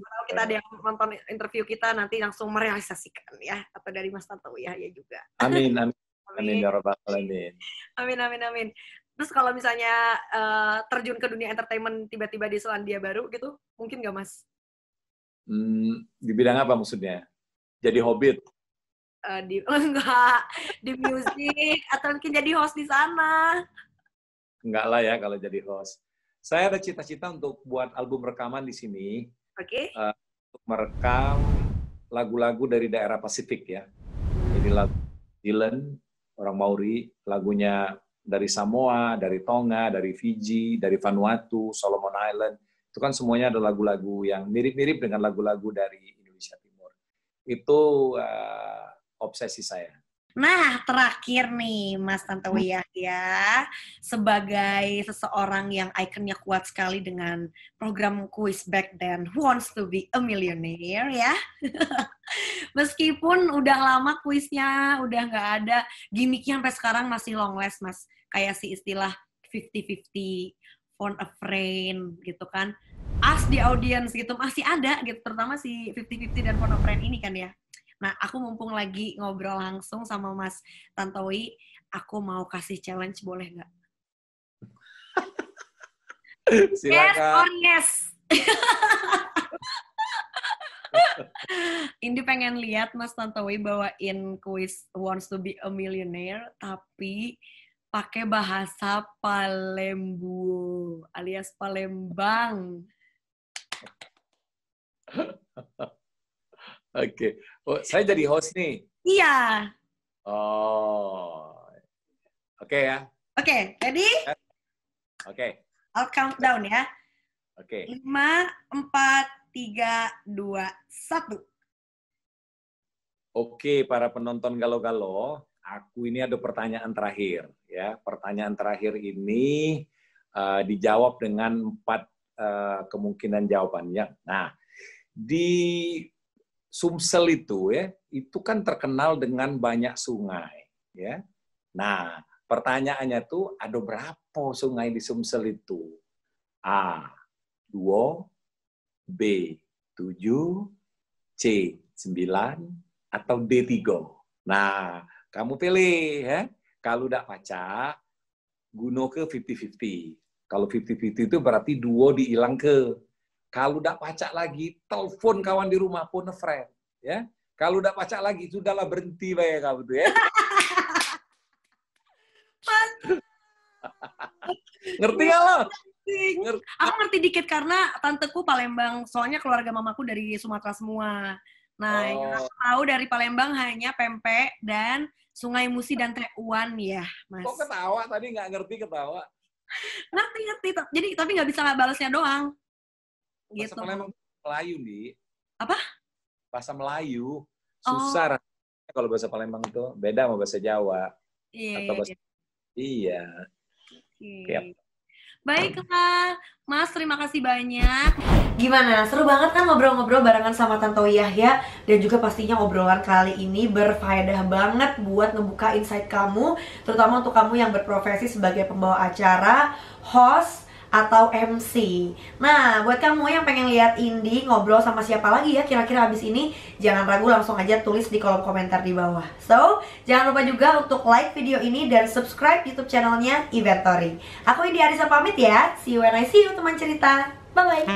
Kalau kita ada yang nonton interview kita nanti langsung merealisasikan ya, atau dari Mas Tantowi ya juga. Amin, amin. Amin ya rabbal alamin. Amin. Terus kalau misalnya terjun ke dunia entertainment tiba-tiba di Selandia Baru gitu, mungkin nggak Mas? Di bidang apa maksudnya? Jadi hobbit? Enggak, di musik atau mungkin jadi host di sana. Enggak lah ya kalau jadi host. Saya ada cita-cita untuk buat album rekaman di sini. Oke. Untuk merekam lagu-lagu dari daerah Pasifik ya. Jadi lagu Dylan, orang Maori, lagunya dari Samoa, dari Tonga, dari Fiji, dari Vanuatu, Solomon Island. Itu kan semuanya ada lagu-lagu yang mirip-mirip dengan lagu-lagu dari Indonesia Timur. Itu obsesi saya. Nah, terakhir nih, Mas Tantowi Yahya, sebagai seseorang yang ikonnya kuat sekali dengan program kuis back then, Who Wants to Be a Millionaire, ya. Meskipun udah lama kuisnya, udah nggak ada, gimmicknya sampai sekarang masih long last, Mas. Kayak si istilah 50-50, phone a friend, gitu kan. Ask the audience, gitu, masih ada, gitu. Terutama si 50-50 dan phone a friend ini kan ya. Nah, aku mumpung lagi ngobrol langsung sama Mas Tantowi, aku mau kasih challenge, boleh nggak? Silakan. Yes or yes? Indi pengen lihat Mas Tantowi bawain kuis Wants to Be a Millionaire, tapi pakai bahasa Palembu, alias Palembang. Oke. Oh, saya jadi host nih. Iya. Oh. Oke ya. Oke, ready? Oke. I'll count down ya. Oke. 5, 4, 3, 2, 1. Oke, para penonton Galo-Galo, aku ini ada pertanyaan terakhir ya. Pertanyaan terakhir ini dijawab dengan 4 kemungkinan jawabannya. Nah, di Sumsel itu ya, itu kan terkenal dengan banyak sungai, ya. Nah, pertanyaannya tuh ada berapa sungai di Sumsel itu? A, 2, B, 7, C, 9, atau D, 3. Nah, kamu pilih ya. Kalau udah pacak, guno ke 50-50. Kalau 50-50 itu berarti 2 dihilang ke. Kalau udah pacak lagi, telepon kawan di rumah, phone a friend. Ya. Kalau udah pacak lagi, sudahlah berhenti bae kamu tuh ya. Ngerti nggak lo? Ngerti. Aku ngerti dikit karena tanteku Palembang, soalnya keluarga mamaku dari Sumatera semua. Nah, yang aku tahu dari Palembang hanya pempek dan Sungai Musi dan Treuan ya, Mas. Kok ketawa tadi nggak ngerti ketawa? Ngerti. Jadi tapi nggak bisa balasnya doang. Bahasa Gitu. Palembang Melayu, Di. Apa? Bahasa Melayu. Susah kalau bahasa Palembang itu. Beda sama bahasa Jawa. Iya. Iya. Yep. Baiklah, Mas, terima kasih banyak. Gimana? Seru banget kan ngobrol-ngobrol barengan sama Tantowi Yahya. Dan juga pastinya obrolan kali ini berfaedah banget buat ngebuka insight kamu, terutama untuk kamu yang berprofesi sebagai pembawa acara, host, atau MC. Nah, buat kamu yang pengen lihat Indi ngobrol sama siapa lagi ya kira-kira habis ini, jangan ragu, langsung aja tulis di kolom komentar di bawah. So, jangan lupa juga untuk like video ini dan subscribe YouTube channelnya Inventory. Aku Indi Arisa pamit ya. See you when I see you, teman cerita. Bye-bye.